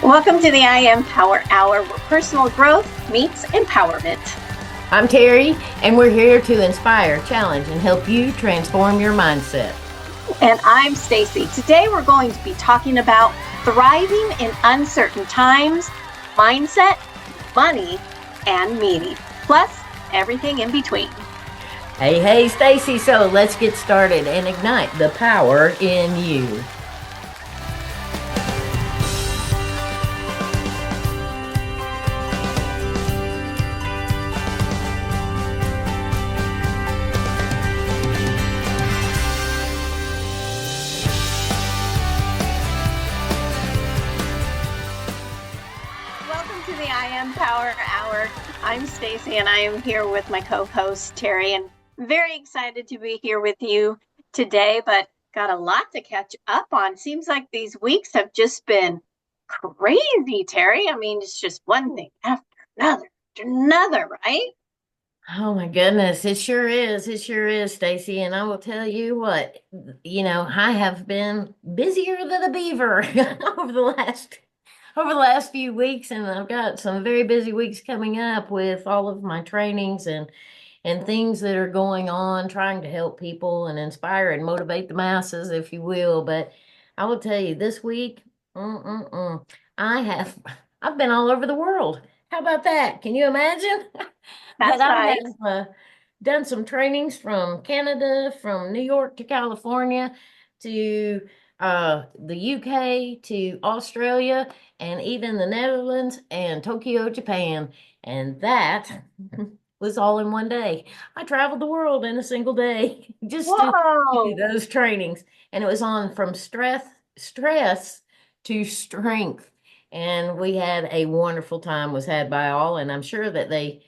Welcome to the IAM Power Hour, where personal growth meets empowerment. I'm Terry, and we're here to inspire, challenge, and help you transform your mindset. And I'm Stacie. Today we're going to be talking about thriving in uncertain times, mindset, money, and meaning, plus everything in between. Hey, Stacie, so let's get started and ignite the power in you. Welcome to the IAM Power Hour. I'm Stacie, and I am here with my co-host, Terry, and very excited to be here with you today, but got a lot to catch up on. Seems like these weeks have just been crazy, Terry. I mean, it's just one thing after another, right? Oh my goodness, it sure is. It sure is, Stacie. And I will tell you what, I have been busier than a beaver over the last few weeks, and I've got some very busy weeks coming up with all of my trainings and things that are going on, trying to help people and inspire and motivate the masses, if you will. But I will tell you, this week, I have I've been all over the world. How about that? Can you imagine? But That's I right. have done some trainings from Canada, from New York to California, to the UK, to Australia, and even the Netherlands and Tokyo, Japan. And that was all in one day. I traveled the world in a single day just to do Whoa. those trainings. And it was on from stress to strength. And we had a wonderful time was had by all. And I'm sure that they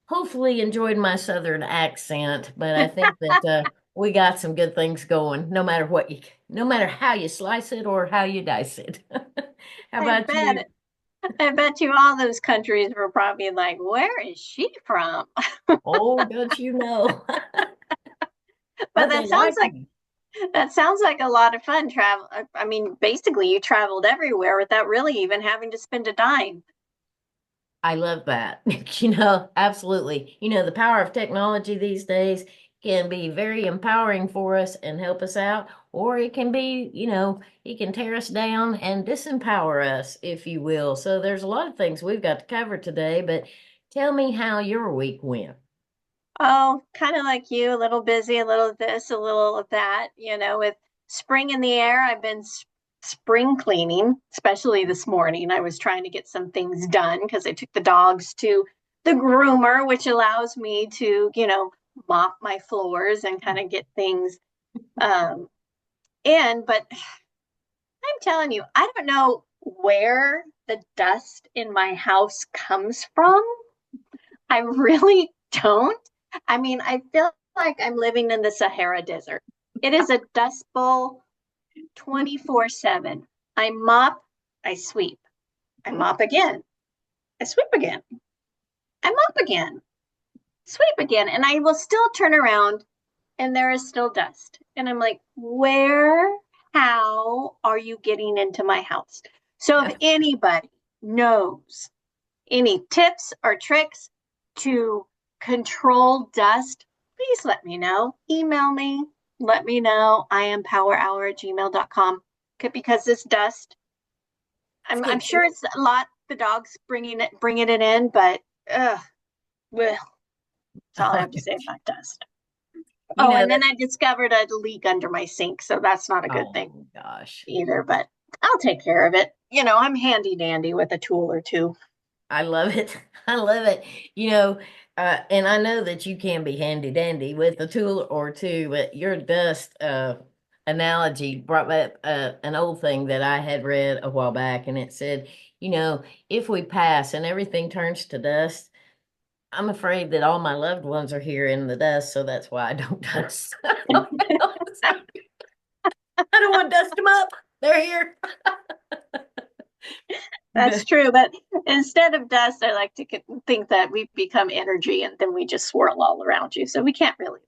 hopefully enjoyed my southern accent, but I think that we got some good things going, no matter how you slice it or how you dice it. How I about you? bet. I bet you all those countries were probably like, where is she from? Oh, don't you know? But But they like me. that sounds like a lot of fun travel. I mean, basically you traveled everywhere without really even having to spend a dime. I love that. Absolutely. The power of technology these days can be very empowering for us and help us out, or it can be, it can tear us down and disempower us, if you will. So there's a lot of things we've got to cover today, but tell me how your week went. Oh, kind of like you, a little busy, a little of this, a little of that. With spring in the air, I've been spring cleaning, especially this morning. I was trying to get some things done because I took the dogs to the groomer, which allows me to, mop my floors and kind of get things um, in. But I'm telling you, I don't know where the dust in my house comes from. I really don't. I mean, I feel like I'm living in the Sahara Desert. It is a dust bowl 24/7. I mop, I sweep. I mop again. I sweep again. I mop again. Sweep again. And I will still turn around and there is still dust. And I'm like, how are you getting into my house? So if anybody knows any tips or tricks to control dust, please let me know. Email me, let me know. IamPowerHour@gmail.com. Because this dust, I'm sure it's a lot. The dogs bringing it in, but well, that's all I have to say about dust. You Oh, know and then that. I discovered a leak under my sink, so that's not a good thing Oh gosh. either. But I'll take care of it. I'm handy dandy with a tool or two. I love it. I love it. And I know that you can be handy dandy with a tool or two, but your dust analogy brought back an old thing that I had read a while back, and it said, if we pass and everything turns to dust, I'm afraid that all my loved ones are here in the dust, so that's why I don't dust. I don't want to dust them up. They're here. That's true. But instead of dust, I like to think that we become energy and then we just swirl all around you. So we can't really.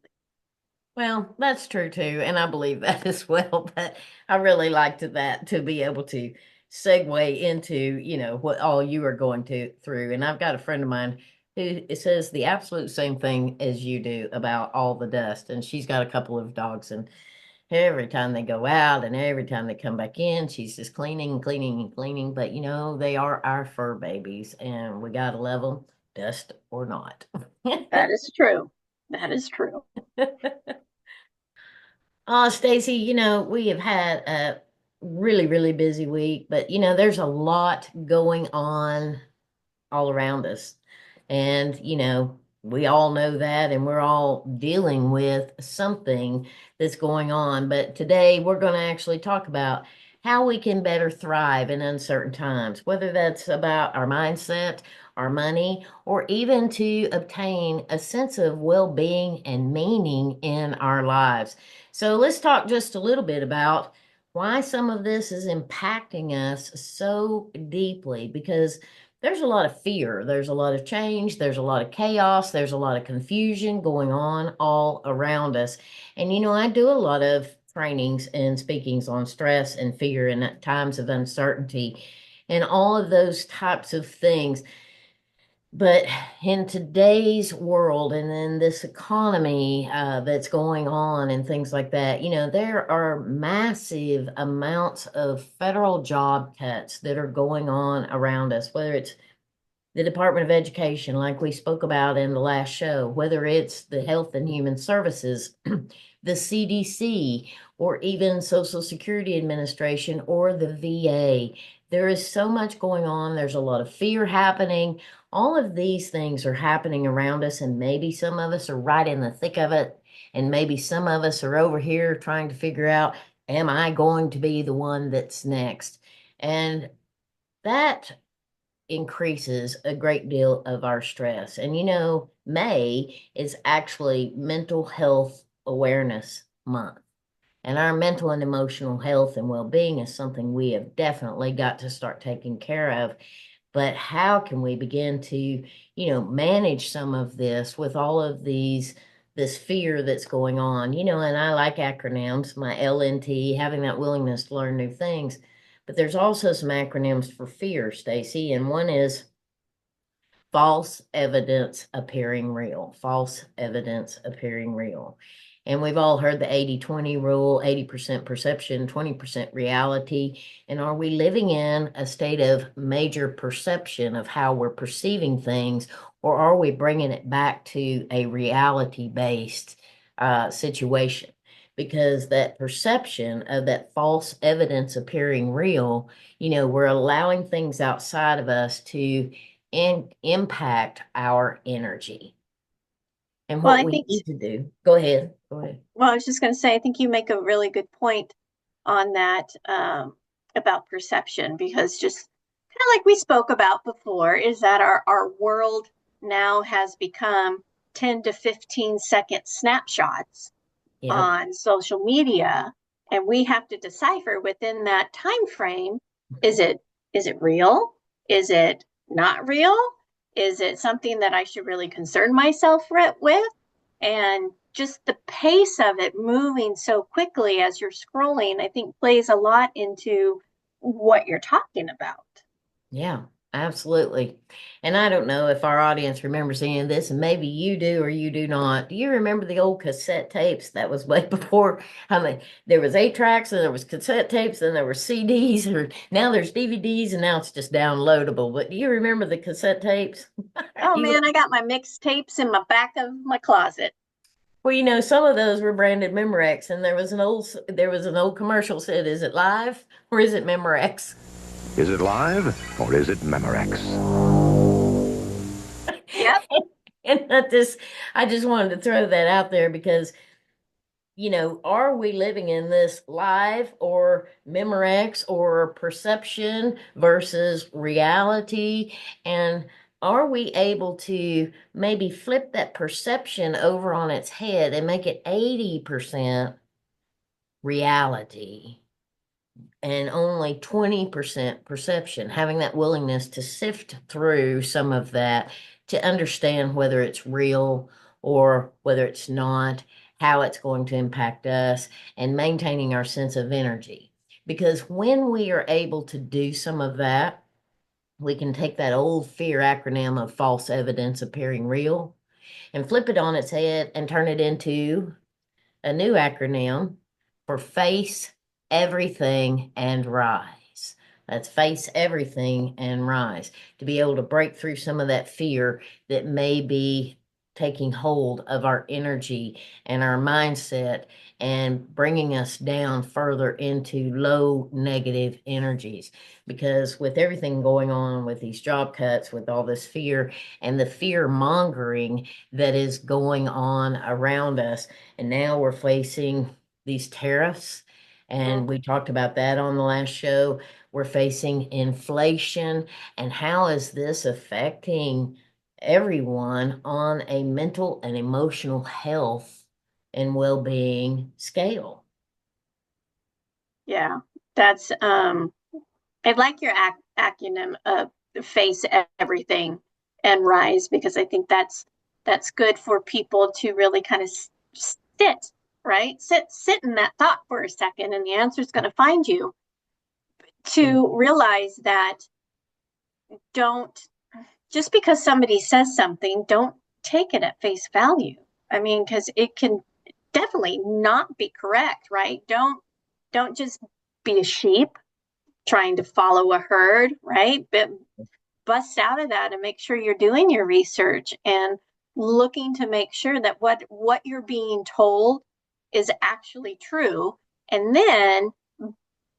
Well, that's true too, and I believe that as well. But I really liked that to be able to segue into, what all you are going through. And I've got a friend of mine who says the absolute same thing as you do about all the dust. And she's got a couple of dogs, and every time they go out and every time they come back in, she's just cleaning and cleaning and cleaning. But they are our fur babies, and we gotta love them, dust or not. That is true. That is true. Oh, Stacie, we have had a really, really busy week, but there's a lot going on all around us. And, we all know that, and we're all dealing with something that's going on. But today we're going to actually talk about how we can better thrive in uncertain times, whether that's about our mindset, our money, or even to obtain a sense of well being and meaning in our lives. So let's talk just a little bit about why some of this is impacting us so deeply, because there's a lot of fear, there's a lot of change, there's a lot of chaos, there's a lot of confusion going on all around us. And I do a lot of trainings and speakings on stress and fear and at times of uncertainty and all of those types of things. But in today's world and in this economy that's going on and things like that, there are massive amounts of federal job cuts that are going on around us, whether it's the Department of Education, like we spoke about in the last show, whether it's the Health and Human Services, the CDC, or even Social Security Administration or the VA. There is so much going on. There's a lot of fear happening. All of these things are happening around us, and maybe some of us are right in the thick of it. And maybe some of us are over here trying to figure out, am I going to be the one that's next? And that increases a great deal of our stress. And May is actually Mental Health Awareness Month. And our mental and emotional health and well being is something we have definitely got to start taking care of. But how can we begin to, manage some of this with all of this fear that's going on? And I like acronyms, my LNT, having that willingness to learn new things. But there's also some acronyms for fear, Stacie, and one is false evidence appearing real. False evidence appearing real. And we've all heard the 80-20 rule, 80% perception, 20% reality. And are we living in a state of major perception of how we're perceiving things, or are we bringing it back to a reality-based situation? Because that perception of that false evidence appearing real, we're allowing things outside of us to impact our energy. And Well, what I we think, need to do, go ahead. Go ahead. well, I was just going to say, I think you make a really good point on that about perception, because just kind of like we spoke about before, is that our world now has become 10 to 15-second snapshots Yep. on social media, and we have to decipher within that time frame, is it real, is it not real, is it something that I should really concern myself with? And just the pace of it moving so quickly as you're scrolling, I think plays a lot into what you're talking about. Yeah, absolutely. And I don't know if our audience remembers any of this, and maybe you do or you do not. Do you remember the old cassette tapes? That was way before. There was 8 tracks, and there was cassette tapes, and there were CDs, or now there's DVDs, and now it's just downloadable. But do you remember the cassette tapes? Oh You man, I got my mixtapes in my back of my closet. Well, some of those were branded Memorex, and there was an old commercial said, "Is it live or is it Memorex?" Is it live or is it Memorex? Yep. And I just wanted to throw that out there because, are we living in this live or Memorex or perception versus reality? And are we able to maybe flip that perception over on its head and make it 80% reality and only 20% perception, having that willingness to sift through some of that to understand whether it's real or whether it's not, how it's going to impact us, and maintaining our sense of energy. Because when we are able to do some of that, we can take that old fear acronym of false evidence appearing real and flip it on its head and turn it into a new acronym for face everything and rise. That's face everything and rise, to be able to break through some of that fear that may be taking hold of our energy and our mindset and bringing us down further into low negative energies. Because with everything going on with these job cuts, with all this fear and the fear mongering that is going on around us, and now we're facing these tariffs, and we talked about that on the last show. We're facing inflation, and how is this affecting everyone on a mental and emotional health and well-being scale? Yeah, that's I like your acronym of face everything and rise, because I think that's good for people to really kind of sit, right? Sit in that thought for a second, and the answer is going to find you. To realize that, don't, just because somebody says something, don't take it at face value. I mean, because it can definitely not be correct, right? Don't just be a sheep trying to follow a herd, right? But bust out of that and make sure you're doing your research and looking to make sure that what you're being told is actually true, and then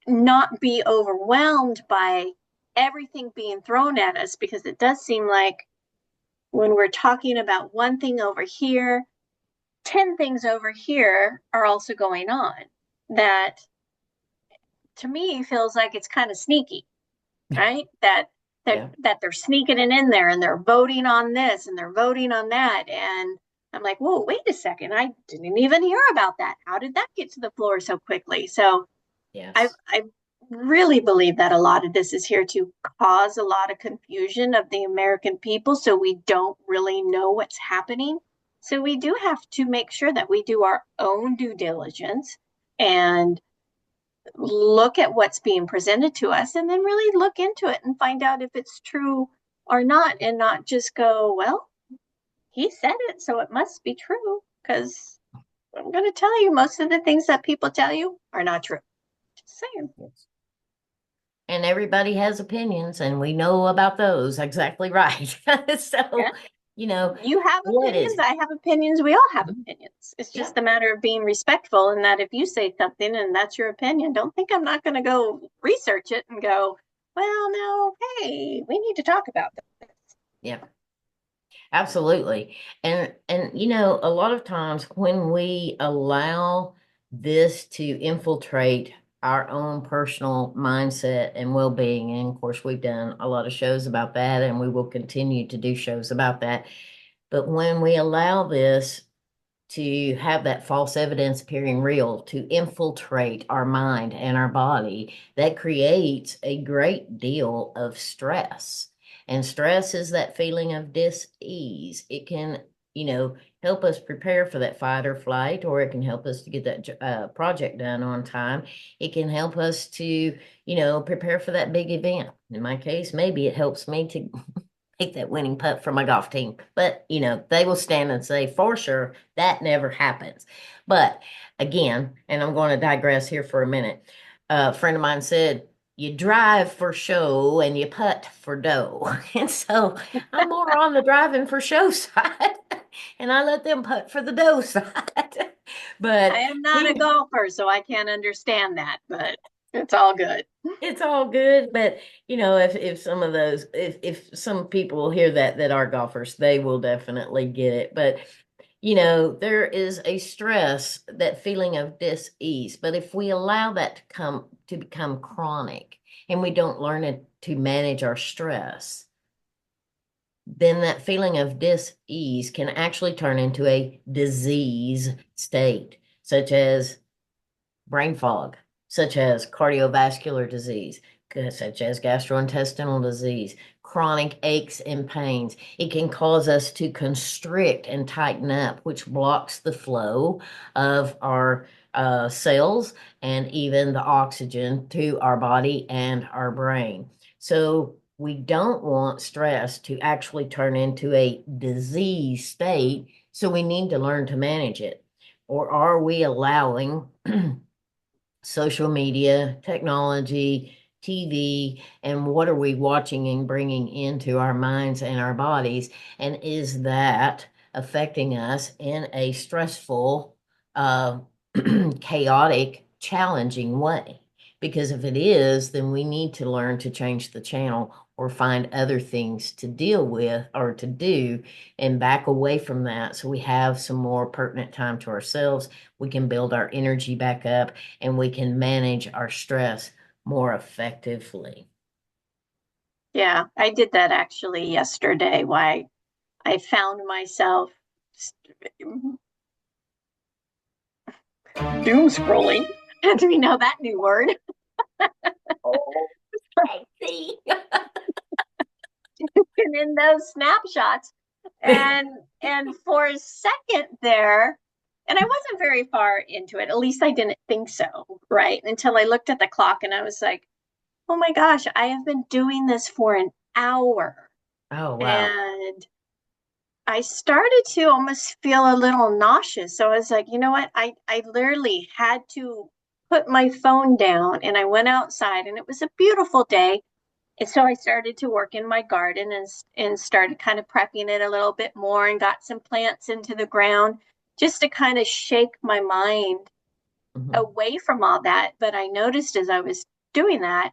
not be overwhelmed by everything being thrown at us, because it does seem like when we're talking about one thing over here, 10 things over here are also going on. That to me feels like it's kind of sneaky, right? Yeah. That they're sneaking it in there, and they're voting on this and they're voting on that. And I'm like, whoa, wait a second. I didn't even hear about that. How did that get to the floor so quickly? So Yes. I really believe that a lot of this is here to cause a lot of confusion of the American people, so we don't really know what's happening. So we do have to make sure that we do our own due diligence and look at what's being presented to us, and then really look into it and find out if it's true or not, and not just go, well, he said it, so it must be true. Because I'm going to tell you, most of the things that people tell you are not true. Just saying. Yes. And everybody has opinions, and we know about those. Exactly right. So, Yeah. You have what opinions, is I have opinions, we all have opinions. It's Yeah. just a matter of being respectful, and that if you say something and that's your opinion, don't think I'm not going to go research it and go, well, no, hey, we need to talk about this. Yeah. Absolutely. And a lot of times when we allow this to infiltrate our own personal mindset and well-being, and of course we've done a lot of shows about that, and we will continue to do shows about that. But when we allow this to have that false evidence appearing real, to infiltrate our mind and our body, that creates a great deal of stress. And stress is that feeling of dis-ease. It can, help us prepare for that fight or flight, or it can help us to get that project done on time. It can help us to, prepare for that big event. In my case, maybe it helps me to take that winning putt for my golf team. But, they will stand and say, for sure, that never happens. But again, and I'm going to digress here for a minute. A friend of mine said, you drive for show and you putt for dough. And so I'm more on the driving for show side, and I let them putt for the dough side. But I am not a golfer, so I can't understand that, but it's all good. it's all good. But if some of those, if some people hear that are golfers, they will definitely get it. But there is a stress, that feeling of dis-ease. But if we allow that to become chronic, and we don't learn it to manage our stress, then that feeling of dis-ease can actually turn into a disease state, such as brain fog, such as cardiovascular disease, such as gastrointestinal disease, chronic aches and pains. It can cause us to constrict and tighten up, which blocks the flow of our cells and even the oxygen to our body and our brain. So we don't want stress to actually turn into a disease state. So we need to learn to manage it. Or are we allowing social media, technology, TV, and what are we watching and bringing into our minds and our bodies? And is that affecting us in a stressful, chaotic, challenging way? Because if it is, then we need to learn to change the channel or find other things to deal with or to do and back away from that so we have some more pertinent time to ourselves. We can build our energy back up and we can manage our stress more effectively. Yeah, I did that actually yesterday. Why I found myself doom scrolling. Do we know that new word? Oh, I see. And in those snapshots, and for a second there, and I wasn't very far into it. At least I didn't think so, right? Until I looked at the clock and I was like, "Oh my gosh, I have been doing this for an hour." Oh, wow. And I started to almost feel a little nauseous. So I was like, you know what? I literally had to put my phone down and I went outside and it was a beautiful day. And so I started to work in my garden and started kind of prepping it a little bit more and got some plants into the ground just to kind of shake my mind Mhm. away from all that. But I noticed as I was doing that,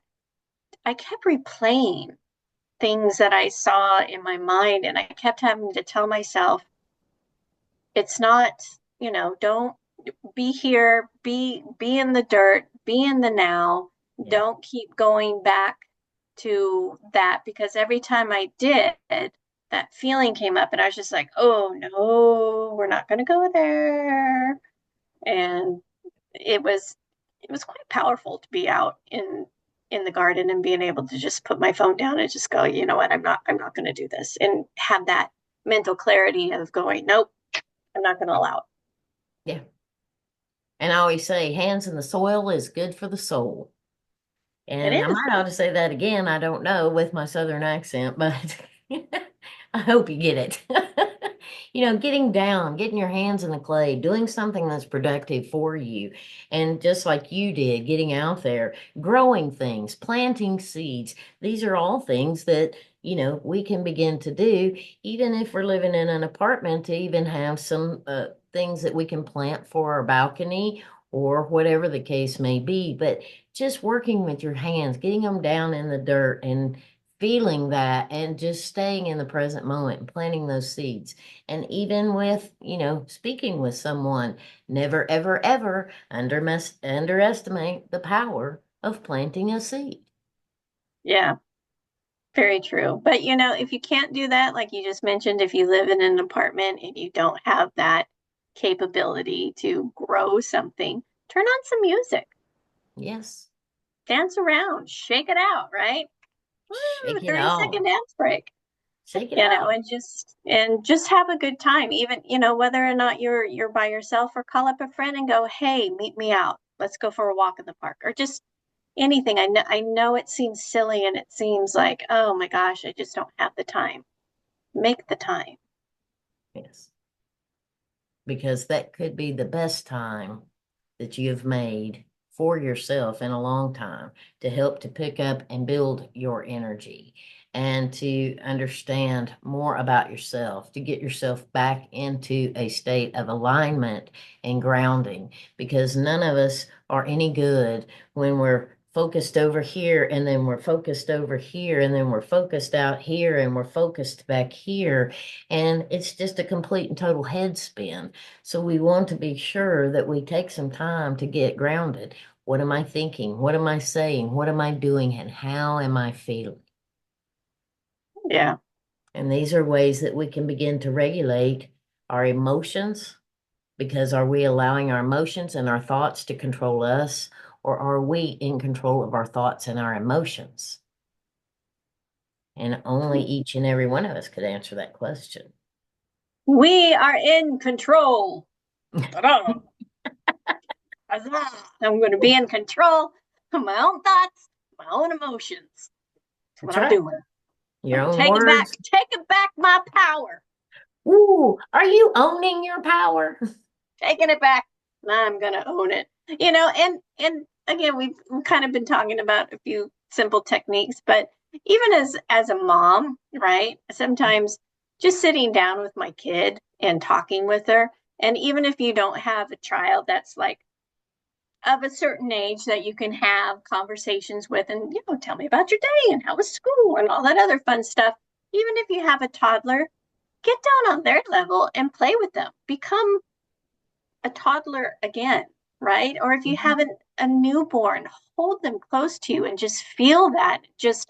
I kept replaying things that I saw in my mind and I kept having to tell myself, it's not, don't be here, be in the dirt, be in the now. Yeah. Don't keep going back to that because every time I did, that feeling came up and I was just like, oh no, we're not going to go there. And it was it was quite powerful to be out in the garden and being able to just put my phone down and just go, you know what, I'm not going to do this and have that mental clarity of going, nope, I'm not going to allow it. Yeah. And I always say, hands in the soil is good for the soul. It And I is. might ought to say that again. I don't know with my Southern accent, but I hope you get it. Getting down, getting your hands in the clay, doing something that's productive for you. And just like you did, getting out there, growing things, planting seeds. These are all things that, we can begin to do, even if we're living in an apartment, to even have some things that we can plant for our balcony or whatever the case may be. But just working with your hands, getting them down in the dirt and feeling that and just staying in the present moment and planting those seeds. And even with, speaking with someone, never, ever, ever underestimate the power of planting a seed. Yeah, very true. But if you can't do that, like you just mentioned, if you live in an apartment and you don't have that capability to grow something, turn on some music, Yes. dance around, shake it out, right? Woo, Shake it 30-second off. dance break. Shake it off. And just have a good time, even whether or not you're by yourself, or call up a friend and go, hey, meet me out, let's go for a walk in the park, or just anything. I know it seems silly and it seems like, oh my gosh, I just don't have the time. Make the time. Yes. Because that could be the best time that you have made for yourself in a long time to help to pick up and build your energy and to understand more about yourself, to get yourself back into a state of alignment and grounding, because none of us are any good when we're focused over here and then we're focused over here and then we're focused out here and we're focused back here, and it's just a complete and total head spin. So we want to be sure that we take some time to get grounded. What am I thinking? What am I saying? What am I doing? And how am I feeling? Yeah. And these are ways that we can begin to regulate our emotions, because are we allowing our emotions and our thoughts to control us, or are we in control of our thoughts and our emotions? And only each and every one of us could answer that question. We are in control. Ta-da. I'm going to be in control of my own thoughts, my own emotions. That's what That's I'm right. doing. Your I'm own words. taking back my power, Ooh, are you owning your power? taking it back. I'm going to own it. And again, we've kind of been talking about a few simple techniques, but even as a mom, right? Sometimes just sitting down with my kid and talking with her, and even if you don't have a child that's like of a certain age that you can have conversations with and tell me about your day and how was school and all that other fun stuff. Even if you have a toddler, get down on their level and play with them, become a toddler again, right? Or if you have a newborn, hold them close to you and just feel that. Just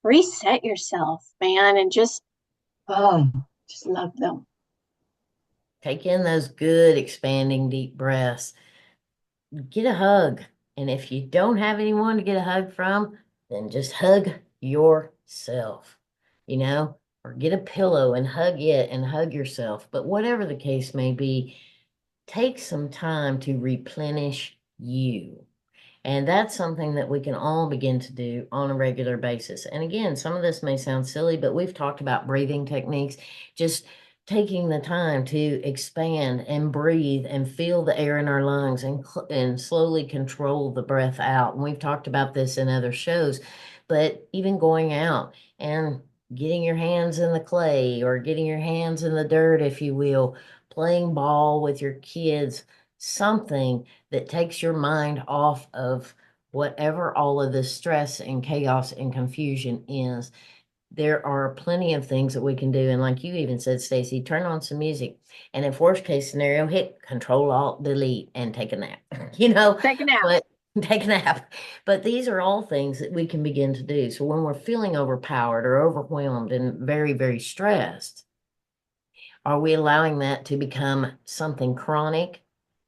reset yourself, man, and just love them. Take in those good, expanding, deep breaths. Get a hug. And if you don't have anyone to get a hug from, then just hug yourself, or get a pillow and hug it and hug yourself. But whatever the case may be, take some time to replenish you. And that's something that we can all begin to do on a regular basis. And again, some of this may sound silly, but we've talked about breathing techniques, just taking the time to expand and breathe and feel the air in our lungs and slowly control the breath out. And we've talked about this in other shows, but even going out and getting your hands in the clay or getting your hands in the dirt, if you will, playing ball with your kids, something that takes your mind off of whatever all of this stress and chaos and confusion is. There are plenty of things that we can do. And like you even said, Stacie, turn on some music. And if worst case scenario, hit Control Alt Delete and take a nap, Take a nap. but take a nap. But these are all things that we can begin to do. So when we're feeling overpowered or overwhelmed and very, very stressed, are we allowing that to become something chronic,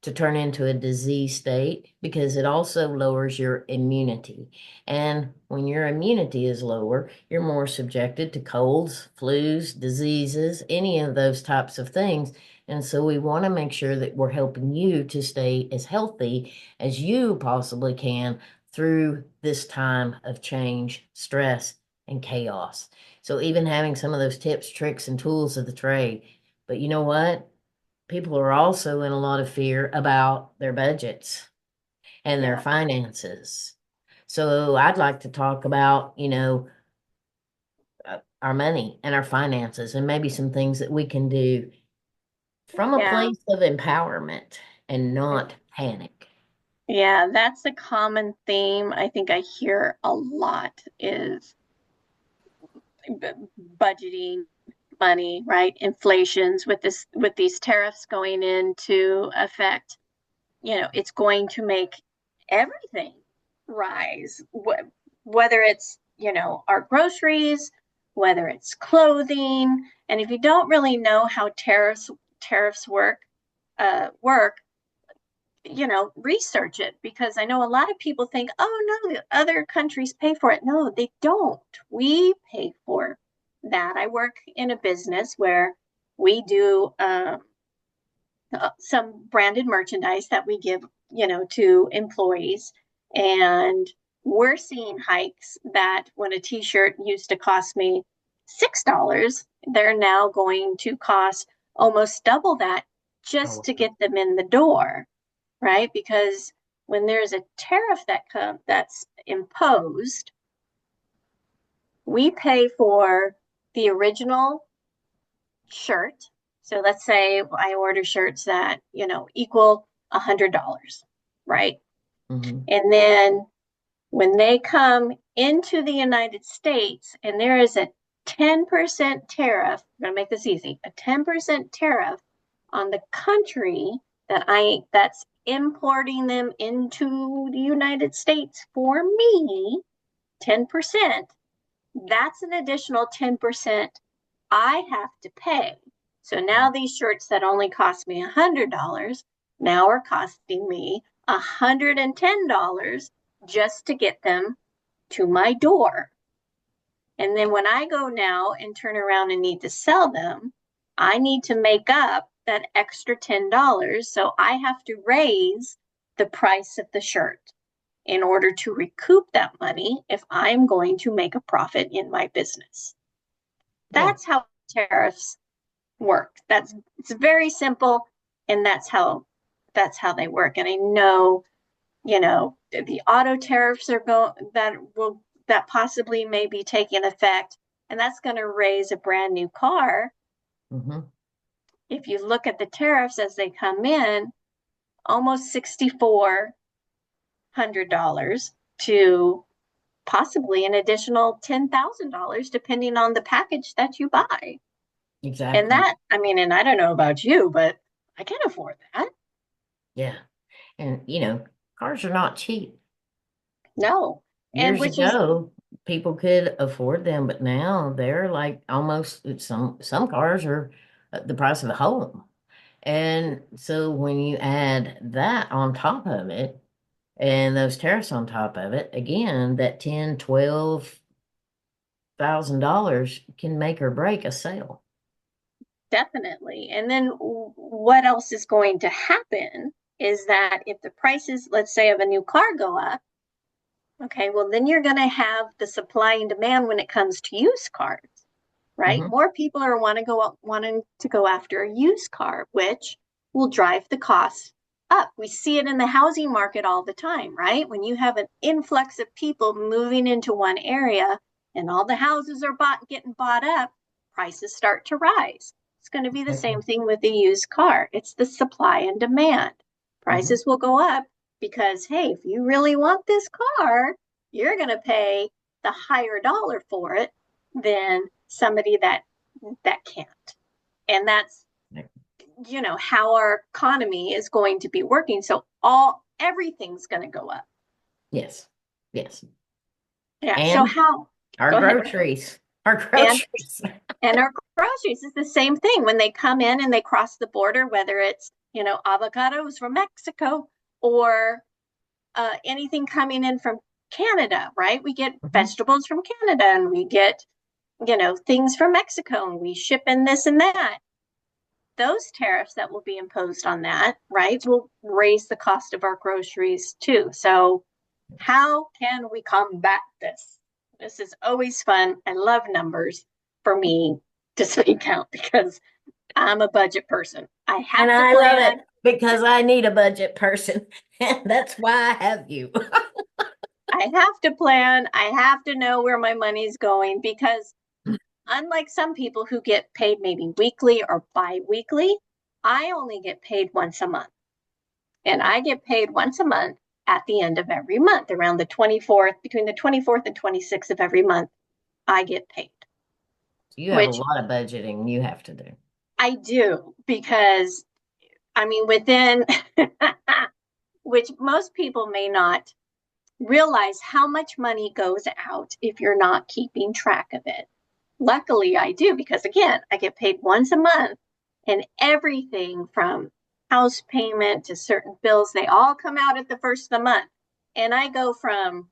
to turn into a disease state? Because it also lowers your immunity. And when your immunity is lower, you're more subjected to colds, flus, diseases, any of those types of things. And so we want to make sure that we're helping you to stay as healthy as you possibly can through this time of change, stress, and chaos. So even having some of those tips, tricks, and tools of the trade. But you know what? People are also in a lot of fear about their budgets and their Yeah. finances. So I'd like to talk about, our money and our finances and maybe some things that we can do from a Yeah. place of empowerment and not panic. Yeah, that's a common theme I think I hear a lot is budgeting money, right? Inflations with these tariffs going into effect, it's going to make everything rise, whether it's, our groceries, whether it's clothing. And if you don't really know how tariffs work, research it, because I know a lot of people think, oh no, the other countries pay for it. No, they don't. We pay for that. I work in a business where we do some branded merchandise that we give, to employees. And we're seeing hikes that when a t-shirt used to cost me $6, they're now going to cost almost double that just Oh, to get them in the door, right? Because when there's a tariff that's imposed, we pay for the original shirt. So let's say I order shirts that, equal $100, right? mhm. And then when they come into the United States and there is a 10% tariff, I'm going to make this easy, a 10% tariff on the country that's importing them into the United States for me, 10%, that's an additional 10% I have to pay. So now these shirts that only cost me $100 now are costing me $110 just to get them to my door. And then when I go now and turn around and need to sell them, I need to make up that extra $10. So I have to raise the price of the shirt in order to recoup that money if I'm going to make a profit in my business. Yeah. That's how tariffs work. It's very simple, and that's how they work. And I know, the auto tariffs that possibly may be taking effect, and that's going to raise a brand new car. Mm-hmm. If you look at the tariffs as they come in, almost $6,400 to possibly an additional $10,000, depending on the package that you buy. And Exactly. that, I mean, and I don't know about you, but I can afford that. Yeah. And, cars are not cheap. No. And Years which is ago, people could afford them, but now they're like almost some cars are the price of a home. And so when you add that on top of it and those tariffs on top of it, again, that 10, $12,000 can make or break a sale. definitely. And then what else is going to happen is that if the prices, let's say, of a new car go up, okay, well, then you're going to have the supply and demand when it comes to used cars, right? Mm-hmm. More people are wanting to go after a used car, which will drive the cost up. We see it in the housing market all the time, right? When you have an influx of people moving into one area and all the houses are getting bought up, prices start to rise. It's going to be the same thing with the used car. It's the supply and demand. Mm-hmm. Prices will go up because, hey, if you really want this car, you're going to pay the higher dollar for it than somebody that can't. And that's how our economy is going to be working. So everything's going to go up. Yes. Yes. Yeah. So And how our go ahead. groceries. Our And groceries. our groceries is the same thing when they come in and they cross the border, whether it's avocados from Mexico or anything coming in from Canada, right? We get Mm-hmm. vegetables from Canada and we get things from Mexico, and we ship in this and that. Those tariffs that will be imposed on that, right, will raise the cost of our groceries too. So how can we combat this? This is always fun. I love numbers for me to speak out because I'm a budget person. I And have to I love plan. it because I need a budget person. And that's why I have you. I have to plan. I have to know where my money's going because unlike some people who get paid maybe weekly or bi-weekly, I only get paid once a month. And I get paid once a month at the end of every month, around the 24th, between the 24th and 26th of every month, I get paid. You have a Which lot of budgeting you have to do. I do because, I mean, within, which most people may not realize how much money goes out if you're not keeping track of it. Luckily, I do because, again, I get paid once a month, and everything from house payment to certain bills, they all come out at the first of the month. And I go from,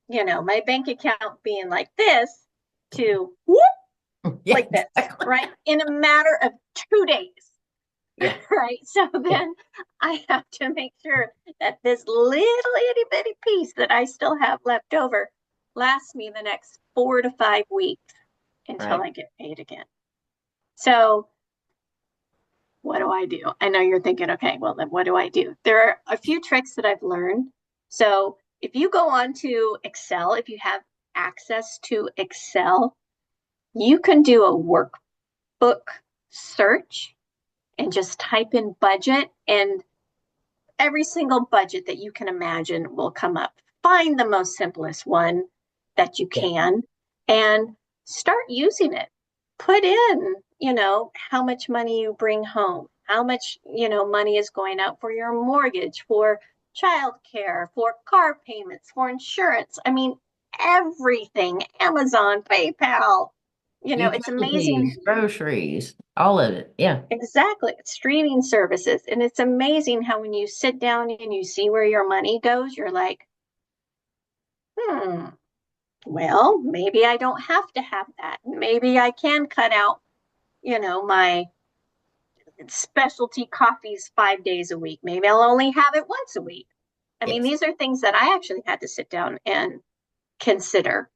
my bank account being like this to whoop, Yeah, like this, exactly. right? In a matter of 2 days. Yeah. Right. So then I have to make sure that this little itty bitty piece that I still have left over lasts me the next 4 to 5 weeks until Right. I get paid again. So what do I do? I know you're thinking, okay, well, then what do I do? There are a few tricks that I've learned. So if you go on to Excel, if you have access to Excel, you can do a workbook search and just type in budget, and every single budget that you can imagine will come up. Find the most simplest one that you Yeah. can and start using it. Put in, how much money you bring home, how much, money is going out for your mortgage, for childcare, for car payments, for insurance. I mean, everything, Amazon, PayPal, it's amazing. Utilities, groceries, all of it. Yeah. Exactly. Streaming services. And it's amazing how when you sit down and you see where your money goes, you're like, well, maybe I don't have to have that. Maybe I can cut out, my specialty coffees 5 days a week. Maybe I'll only have it once a week. I mean, Yes. these are things that I actually had to sit down and consider.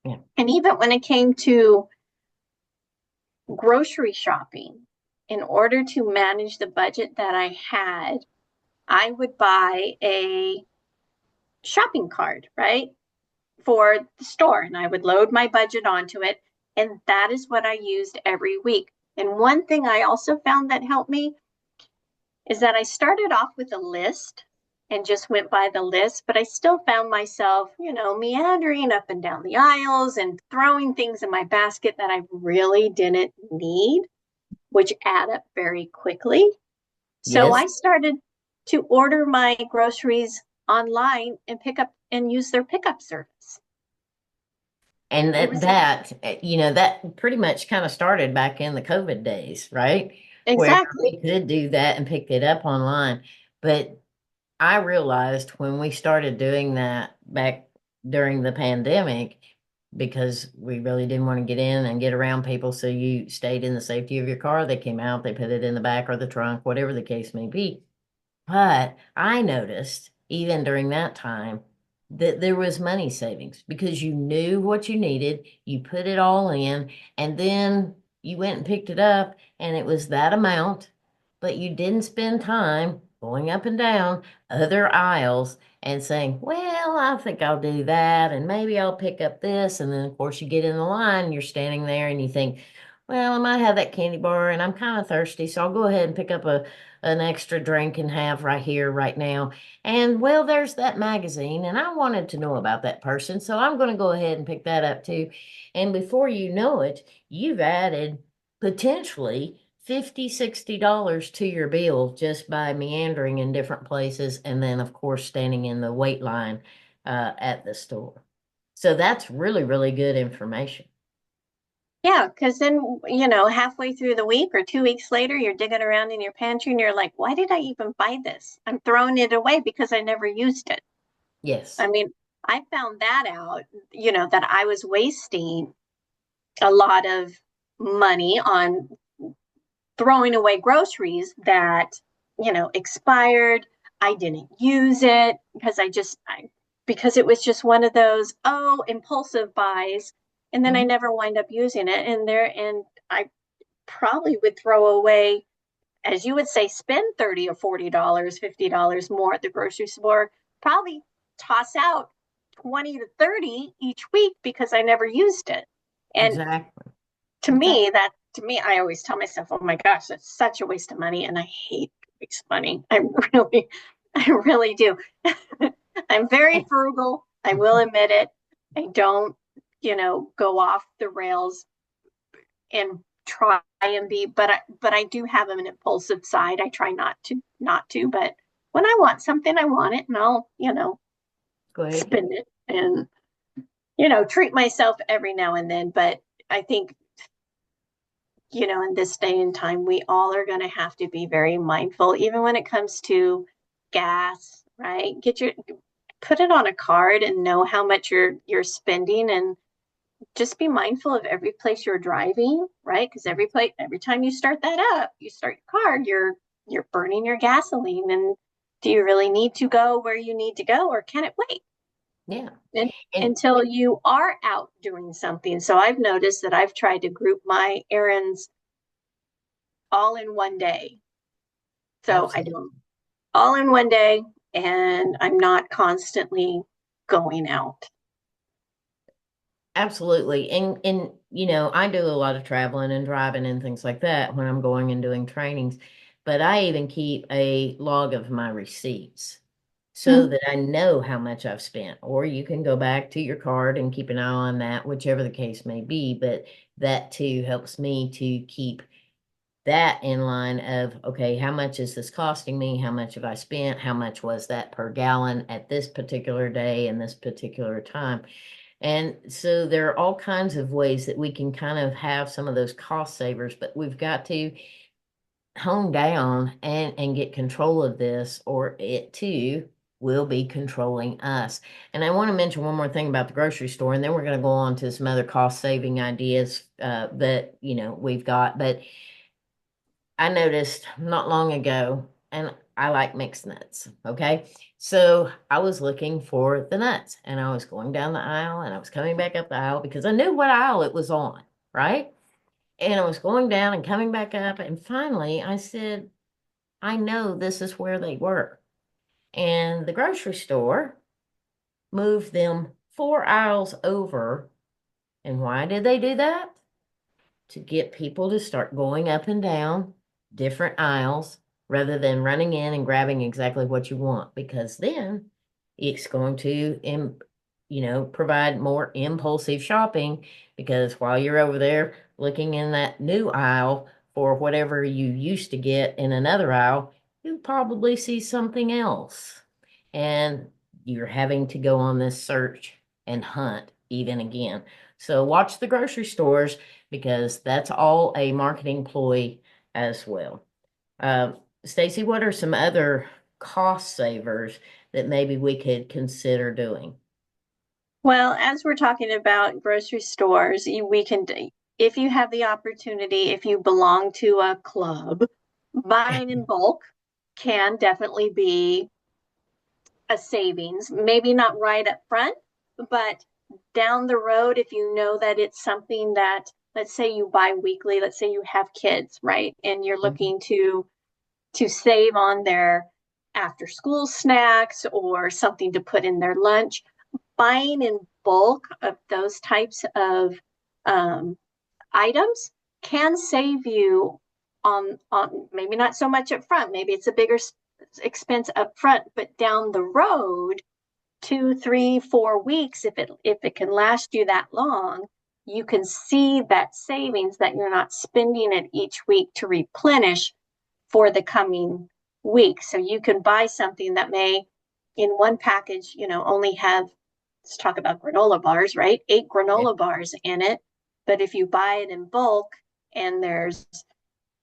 Yeah. And even when it came to grocery shopping, in order to manage the budget that I had, I would buy a shopping cart, right, for the store, and I would load my budget onto it. And that is what I used every week. And one thing I also found that helped me is that I started off with a list and just went by the list, but I still found myself, meandering up and down the aisles and throwing things in my basket that I really didn't need, which add up very quickly. So Yes. I started to order my groceries online and pick up and use their pickup service. And It was a, that pretty much kind of started back in the COVID days, right? Where exactly. we could do that and pick it up online. But I realized when we started doing that back during the pandemic, because we really didn't want to get in and get around people, so you stayed in the safety of your car. They came out, they put it in the back or the trunk, whatever the case may be. But I noticed even during that time that there was money savings because you knew what you needed, you put it all in, and then you went and picked it up, and it was that amount, but you didn't spend time going up and down other aisles and saying, well, I think I'll do that, and maybe I'll pick up this. And then, of course, you get in the line, you're standing there, and you think, well, I might have that candy bar, and I'm kind of thirsty, so I'll go ahead and pick up an extra drink and have right here, right now. And well, there's that magazine, and I wanted to know about that person, so I'm going to go ahead and pick that up too. And before you know it, you've added potentially $50, $60 to your bill just by meandering in different places, and then, of course, standing in the wait line at the store. So that's really, really good information. Yeah, because then, halfway through the week or 2 weeks later, you're digging around in your pantry and you're like, why did I even buy this? I'm throwing it away because I never used it. Yes, I mean, I found that out, that I was wasting a lot of money on throwing away groceries that, expired. I didn't use it because because it was just one of those, impulsive buys. And then I hmm, never wind up using it. And I probably would throw away, as you would say, spend 30 or $40, $50 more at the grocery store, probably toss out 20 to 30 each week because I never used it. And exactly. to me, I always tell myself, oh my gosh, that's such a waste of money. And I hate to waste money. I really do. I'm very frugal. I will admit it. I don't, go off the rails and try and be, but I do have an impulsive side. I try not to, but when I want something, I want it and I'll, Go ahead. spend it and, treat myself every now and then. But I think, in this day and time, we all are going to have to be very mindful, even when it comes to gas, right? Put it on a card and know how much you're spending, and just be mindful of every place you're driving, right? Because every time you start that up, you start your car, you're burning your gasoline. And do you really need to go where you need to go, or can it wait? Yeah. And And until you are out doing something. So I've noticed that I've tried to group my errands all in one day. So I do absolutely. them all in one day, and I'm not constantly going out. Absolutely. And I do a lot of traveling and driving and things like that when I'm going and doing trainings, but I even keep a log of my receipts so Mhm. that I know how much I've spent. Or you can go back to your card and keep an eye on that, whichever the case may be, but that too helps me to keep that in line of, okay, how much is this costing me? How much have I spent? How much was that per gallon at this particular day and this particular time? And so there are all kinds of ways that we can kind of have some of those cost savers, but we've got to hone down and get control of this, or it too will be controlling us. And I want to mention one more thing about the grocery store, and then we're going to go on to some other cost saving ideas that we've got. But I noticed not long ago, and I like mixed nuts. Okay. So I was looking for the nuts and I was going down the aisle and I was coming back up the aisle because I knew what aisle it was on. Right. And I was going down and coming back up. And finally I said, I know this is where they were. And the grocery store moved them 4 aisles over. And why did they do that? To get people to start going up and down different aisles rather than running in and grabbing exactly what you want, because then it's going to, provide more impulsive shopping, because while you're over there looking in that new aisle for whatever you used to get in another aisle, you probably see something else. And you're having to go on this search and hunt even again. So watch the grocery stores, because that's all a marketing ploy as well. Stacie, what are some other cost savers that maybe we could consider doing? Well, as we're talking about grocery stores, we can, if you have the opportunity, if you belong to a club, buying in bulk can definitely be a savings. Maybe not right up front, but down the road, if you know that it's something that, let's say you buy weekly, let's say you have kids, right? And you're looking to save on their after school snacks or something to put in their lunch. Buying in bulk of those types of items can save you on maybe not so much up front. Maybe it's a bigger expense up front, but down the road, 2, 3, 4 weeks, if it can last you that long, you can see that savings that you're not spending it each week to replenish for the coming week. So you can buy something that may, in one package, only have, let's talk about granola bars, right? 8 granola bars in it. But if you buy it in bulk and there's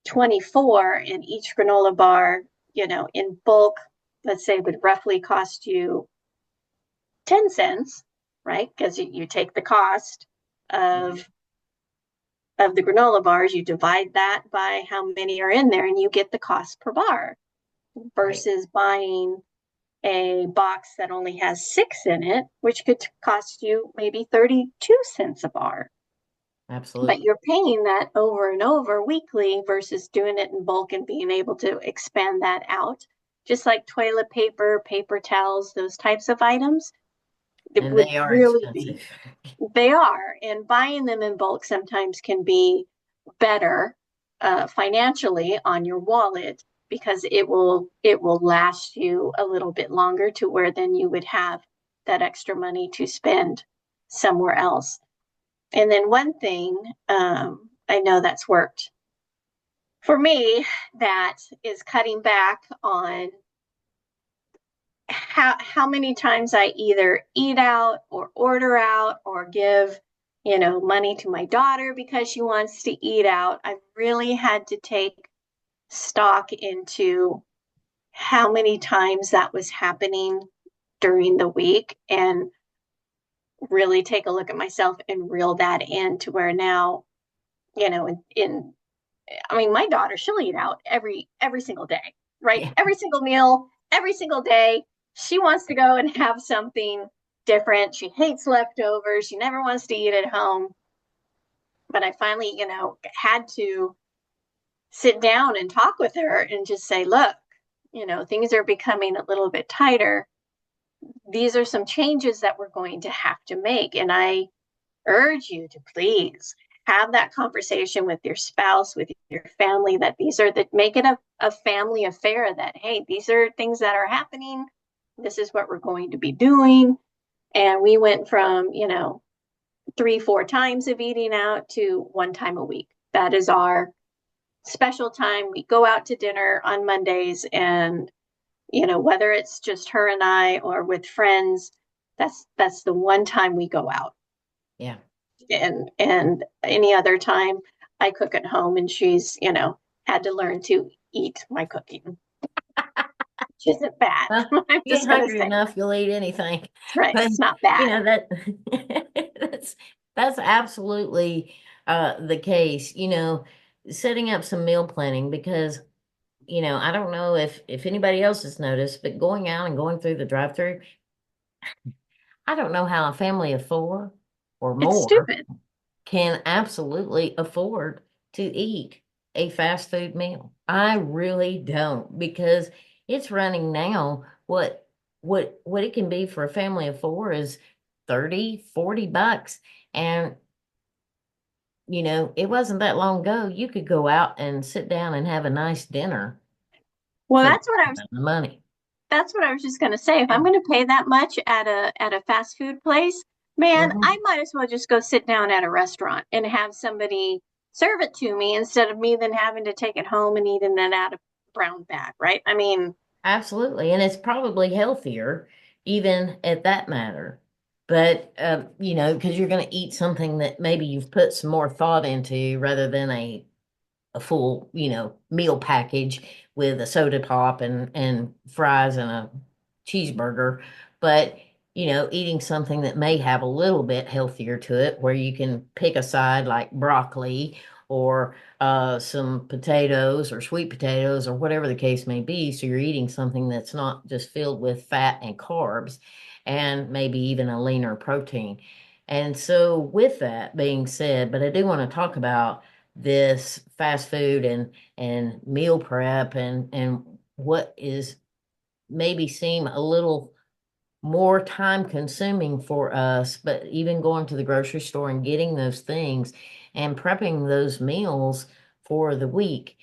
24, and each granola bar, in bulk, let's say would roughly cost you 10 cents, right? Because you take the cost of the granola bars, you divide that by how many are in there, and you get the cost per bar, versus buying a box that only has 6 in it, which could cost you maybe 32 cents a bar. Absolutely. But you're paying that over and over weekly versus doing it in bulk and being able to expand that out. Just like toilet paper, paper towels, those types of items. It And would they are really expensive. they are. And buying them in bulk sometimes can be better financially on your wallet, because it will last you a little bit longer, to where then you would have that extra money to spend somewhere else. And then one thing I know that's worked for me, that is cutting back on how many times I either eat out or order out or give, money to my daughter because she wants to eat out. I really had to take stock into how many times that was happening during the week, and really take a look at myself and reel that in, to where now, I mean, my daughter, she'll eat out every single day, right? Yeah. Every single meal, every single day. She wants to go and have something different. She hates leftovers. She never wants to eat at home. But I finally, had to sit down and talk with her and just say, look, things are becoming a little bit tighter. These are some changes that we're going to have to make. And I urge you to please have that conversation with your spouse, with your family, that make it a family affair, that, hey, these are things that are happening. This is what we're going to be doing. And we went from, 3, 4 times of eating out to 1 time a week. That is our special time. We go out to dinner on Mondays, and, whether it's just her and I or with friends, that's the one time we go out. Yeah. And any other time I cook at home, and she's, had to learn to eat my cooking. Which isn't bad. Well, I'm you just get gonna hungry say, enough, you'll eat anything. right, But it's not bad. that that's absolutely the case. Setting up some meal planning, because I don't know if anybody else has noticed, but going out and going through the drive-through, I don't know how a family of four or It's more stupid. can absolutely afford to eat a fast food meal. I really don't, because it's running now what it can be for a family of four is 30, 40 bucks. And it wasn't that long ago you could go out and sit down and have a nice dinner Well, for that amount of money. that's what I was just going to say. If I'm going to pay that much at a fast food place, man, I Mhm. might as well just go sit down at a restaurant and have somebody serve it to me instead of me then having to take it home and eating it out of brown bag, right? I mean, Absolutely. And it's probably healthier even at that matter. But, because you're going to eat something that maybe you've put some more thought into rather than a full, meal package with a soda pop and fries and a cheeseburger. But, eating something that may have a little bit healthier to it, where you can pick a side like broccoli or some potatoes or sweet potatoes or whatever the case may be. So you're eating something that's not just filled with fat and carbs and maybe even a leaner protein. And so, with that being said, but I do want to talk about this fast food and meal prep and what is maybe seem a little more time consuming for us, but even going to the grocery store and getting those things and prepping those meals for the week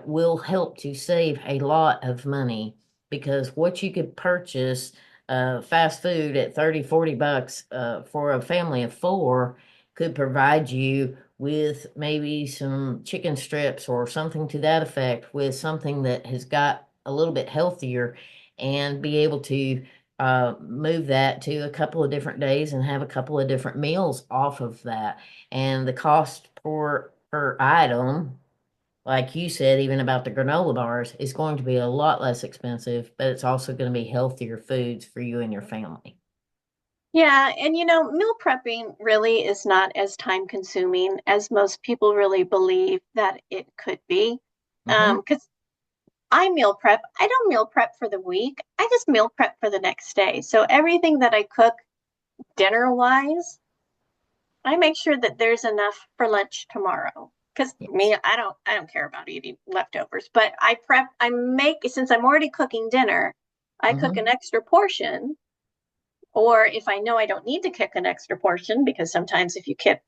will help to save a lot of money, because what you could purchase fast food at 30, 40 bucks for a family of four could provide you with maybe some chicken strips or something to that effect, with something that has got a little bit healthier, and be able to move that to a couple of different days and have a couple of different meals off of that. And the cost per item, like you said, even about the granola bars, is going to be a lot less expensive, but it's also going to be healthier foods for you and your family. yeah, and meal prepping really is not as time consuming as most people really believe that it could be. Hmm. Because I meal prep, I don't meal prep for the week. I just meal prep for the next day. So everything that I cook dinner wise, I make sure that there's enough for lunch tomorrow. Because Yes. me, I don't care about eating leftovers. But I make, since I'm already cooking dinner, I cook an Hmm. extra portion. Or if I know I don't need to cook an extra portion, because sometimes if you cook,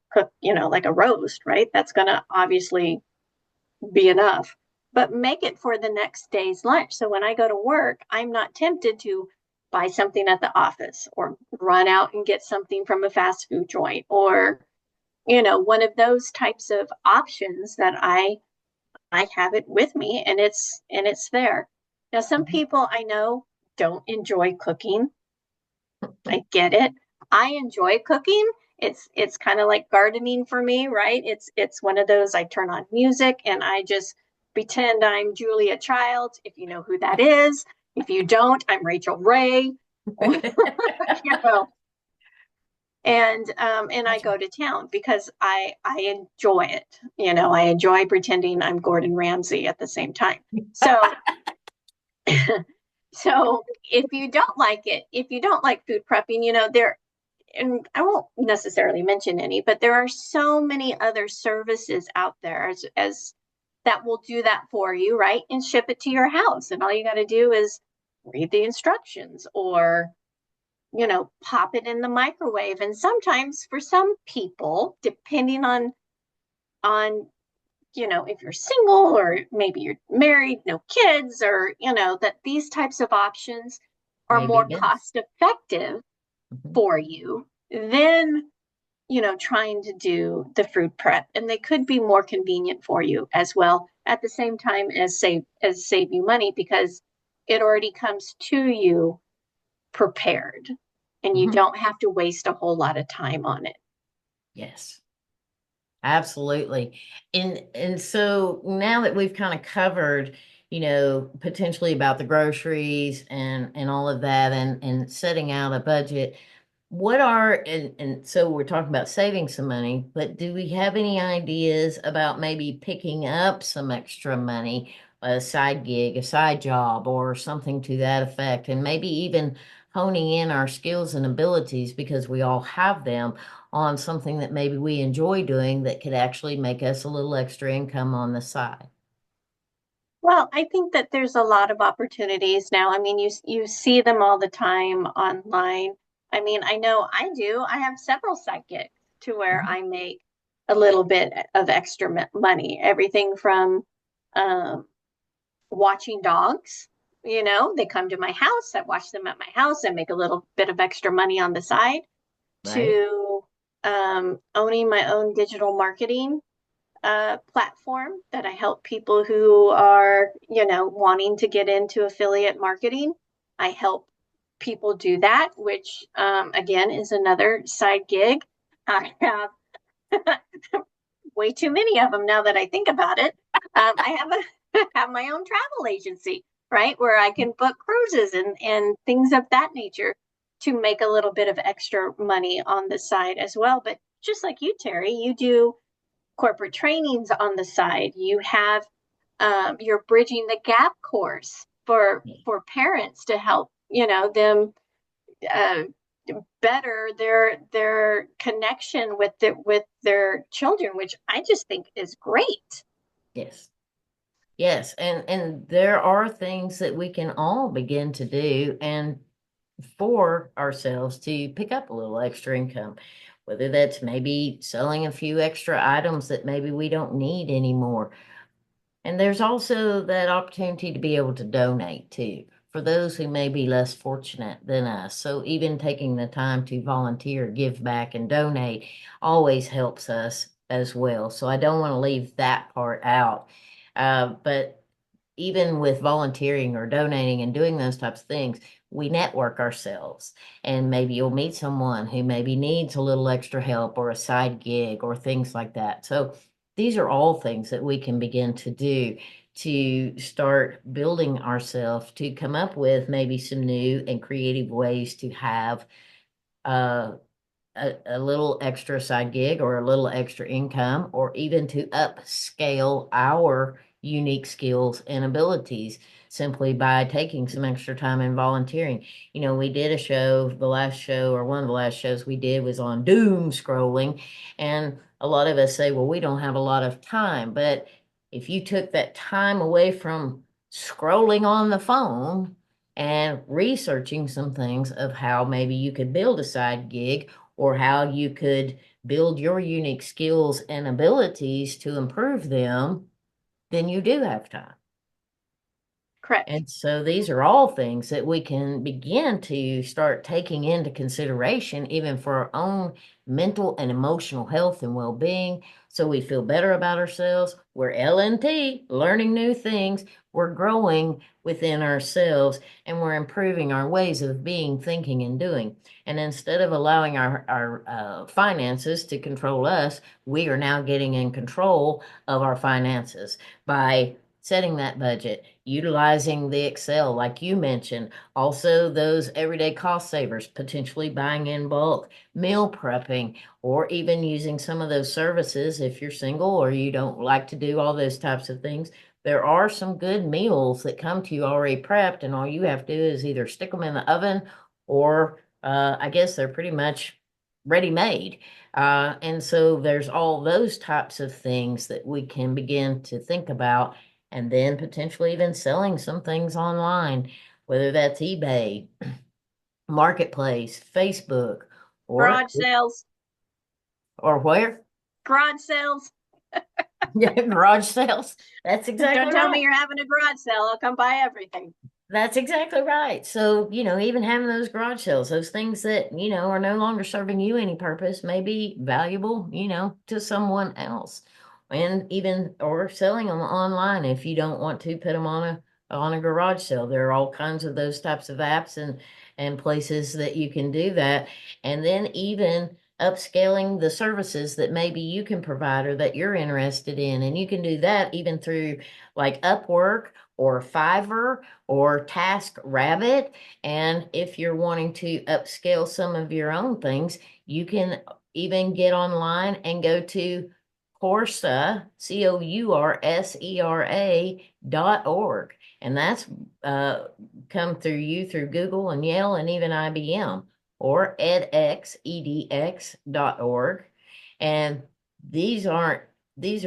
like a roast, right, that's going to obviously be enough. But make it for the next day's lunch. So when I go to work, I'm not tempted to buy something at the office or run out and get something from a fast food joint, or one of those types of options that I have it with me, and it's there. Now some Hmm. people I know don't enjoy cooking. I get it. I enjoy cooking. It's kind of like gardening for me, right? It's one of those, I turn on music and I just pretend I'm Julia Childs, if you know who that is. If you don't, I'm Rachel Ray. you know, and I That's go to town because I enjoy it. I enjoy pretending I'm Gordon Ramsay at the same time. So so if you don't like it, if you don't like food prepping, there, and I won't necessarily mention any, but there are so many other services out there as that will do that for you, right? And ship it to your house. And all you got to do is read the instructions, or, pop it in the microwave. And sometimes for some people, depending on, if you're single or maybe you're married, no kids, or, that these types of options are maybe more best. cost effective Mhm. for you than trying to do the food prep, and they could be more convenient for you as well at the same time as save you money, because it already comes to you prepared and you Mhm. don't have to waste a whole lot of time on it. Yes. Absolutely. And so now that we've kind of covered, potentially about the groceries and all of that, and setting out a budget, what are and so we're talking about saving some money, but do we have any ideas about maybe picking up some extra money a side gig, a side job, or something to that effect, and maybe even honing in our skills and abilities because we all have them on something that maybe we enjoy doing that could actually make us a little extra income on the side. Well, I think that there's a lot of opportunities now. I mean, you see them all the time online. I mean, I know I do. I have several side gigs to where Mhm. I make a little bit of extra money. Everything from um, watching dogs. They come to my house. I watch them at my house. I make a little bit of extra money on the side. Right? To owning my own digital marketing platform that I help people who are, wanting to get into affiliate marketing. I help people do that, which again is another side gig. I have way too many of them now that I think about it. I have have my own travel agency, right, where I can book cruises and things of that nature to make a little bit of extra money on the side as well. But just like you, Terry, you do corporate trainings on the side. You have your bridging the gap course for parents to help them uh, better their connection with their children, which I just think is great. Yes. Yes, and there are things that we can all begin to do and for ourselves to pick up a little extra income, whether that's maybe selling a few extra items that maybe we don't need anymore. And there's also that opportunity to be able to donate too, for those who may be less fortunate than us. So even taking the time to volunteer, give back, and donate always helps us as well. So I don't want to leave that part out. But even with volunteering or donating and doing those types of things, we network ourselves. And maybe you'll meet someone who maybe needs a little extra help or a side gig or things like that. So these are all things that we can begin to do to start building ourselves to come up with maybe some new and creative ways to have uh, a little extra side gig or a little extra income, or even to upscale our unique skills and abilities simply by taking some extra time and volunteering. We did a show, the last show, or one of the last shows we did was on doom scrolling. And a lot of us say, well, we don't have a lot of time. But if you took that time away from scrolling on the phone and researching some things of how maybe you could build a side gig or how you could build your unique skills and abilities to improve them, then you do have time. Correct. And so these are all things that we can begin to start taking into consideration, even for our own mental and emotional health and well being. So we feel better about ourselves. We're LNT, learning new things. We're growing within ourselves and we're improving our ways of being, thinking, and doing. And instead of allowing our finances to control us, we are now getting in control of our finances by setting that budget, utilizing the Excel, like you mentioned, also those everyday cost savers, potentially buying in bulk, meal prepping, or even using some of those services if you're single or you don't like to do all those types of things. There are some good meals that come to you already prepped, and all you have to do is either stick them in the oven or I guess they're pretty much ready made. And so there's all those types of things that we can begin to think about and then potentially even selling some things online, whether that's eBay, Marketplace, Facebook, or Garage sales. where? Garage sales. Yeah, garage sales. That's exactly Don't tell me right. you're having a garage sale. I'll come buy everything. That's exactly right. So, even having those garage sales, those things that, are no longer serving you any purpose may be valuable, to someone else. And even or selling them online if you don't want to put them on a garage sale. There are all kinds of those types of apps and places that you can do that. And then even upscaling the services that maybe you can provide or that you're interested in. And you can do that even through like Upwork or Fiverr or Task Rabbit. And if you're wanting to upscale some of your own things, you can even get online and go to Coursera, COURSERA.org. And that's come through you through Google and Yale and even IBM, or edx, edx.org. And these are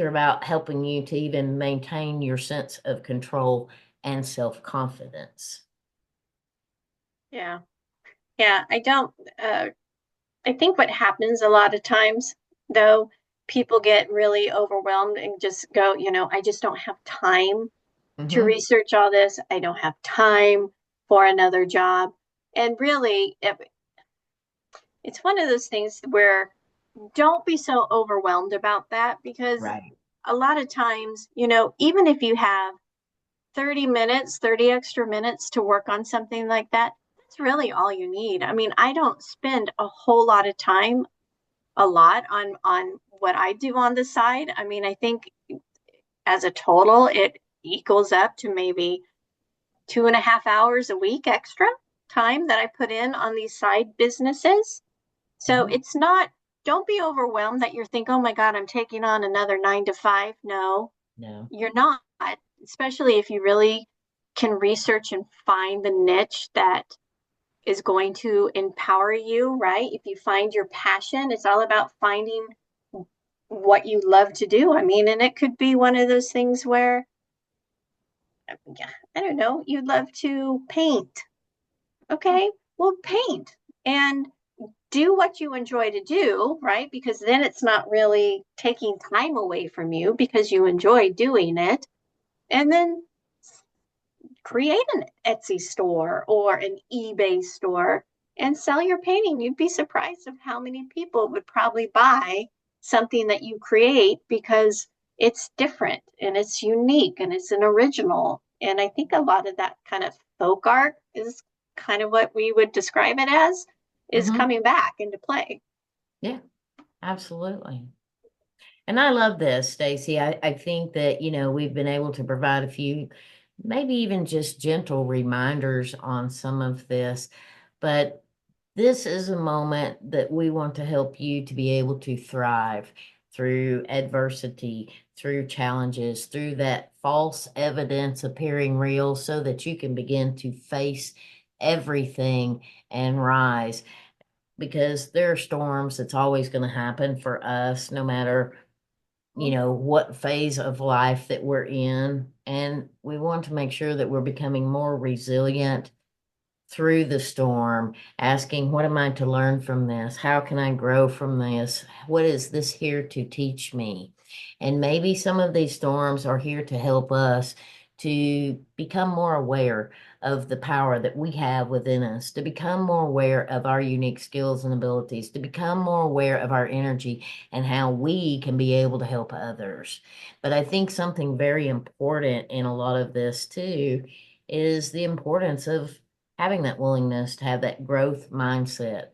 about helping you to even maintain your sense of control and self-confidence. Yeah. Yeah. I think what happens a lot of times, though, people get really overwhelmed and just go, I just don't have time to research all this. I don't have time for another job. And really, it's one of those things where don't be so overwhelmed about that, because Right. a lot of times, even if you have 30 minutes, 30 extra minutes to work on something like that, that's really all you need. I mean, I don't spend a whole lot of time, a lot on what I do on the side. I mean, I think as a total, it equals up to maybe 2.5 hours a week extra time that I put in on these side businesses. So it's not, don't be overwhelmed that you're thinking, oh my God, I'm taking on another 9 to 5. No, you're not, especially if you really can research and find the niche that is going to empower you, right? If you find your passion, it's all about finding what you love to do. I mean, and it could be one of those things where, I don't know, you'd love to paint. Okay, well, paint and do what you enjoy to do, right? Because then it's not really taking time away from you because you enjoy doing it. And then create an Etsy store or an eBay store and sell your painting. You'd be surprised of how many people would probably buy something that you create because it's different and it's unique and it's an original. And I think a lot of that kind of folk art is kind of what we would describe it as, is coming back into play. Yeah, absolutely. And I love this, Stacie. I think that, we've been able to provide a few, maybe even just gentle reminders on some of this. But this is a moment that we want to help you to be able to thrive through adversity, through challenges, through that false evidence appearing real, so that you can begin to face everything and rise. Because there are storms, it's always going to happen for us, no matter what phase of life that we're in. And we want to make sure that we're becoming more resilient through the storm, asking, what am I to learn from this? How can I grow from this? What is this here to teach me? And maybe some of these storms are here to help us to become more aware of the power that we have within us, to become more aware of our unique skills and abilities, to become more aware of our energy and how we can be able to help others. But I think something very important in a lot of this too is the importance of having that willingness to have that growth mindset.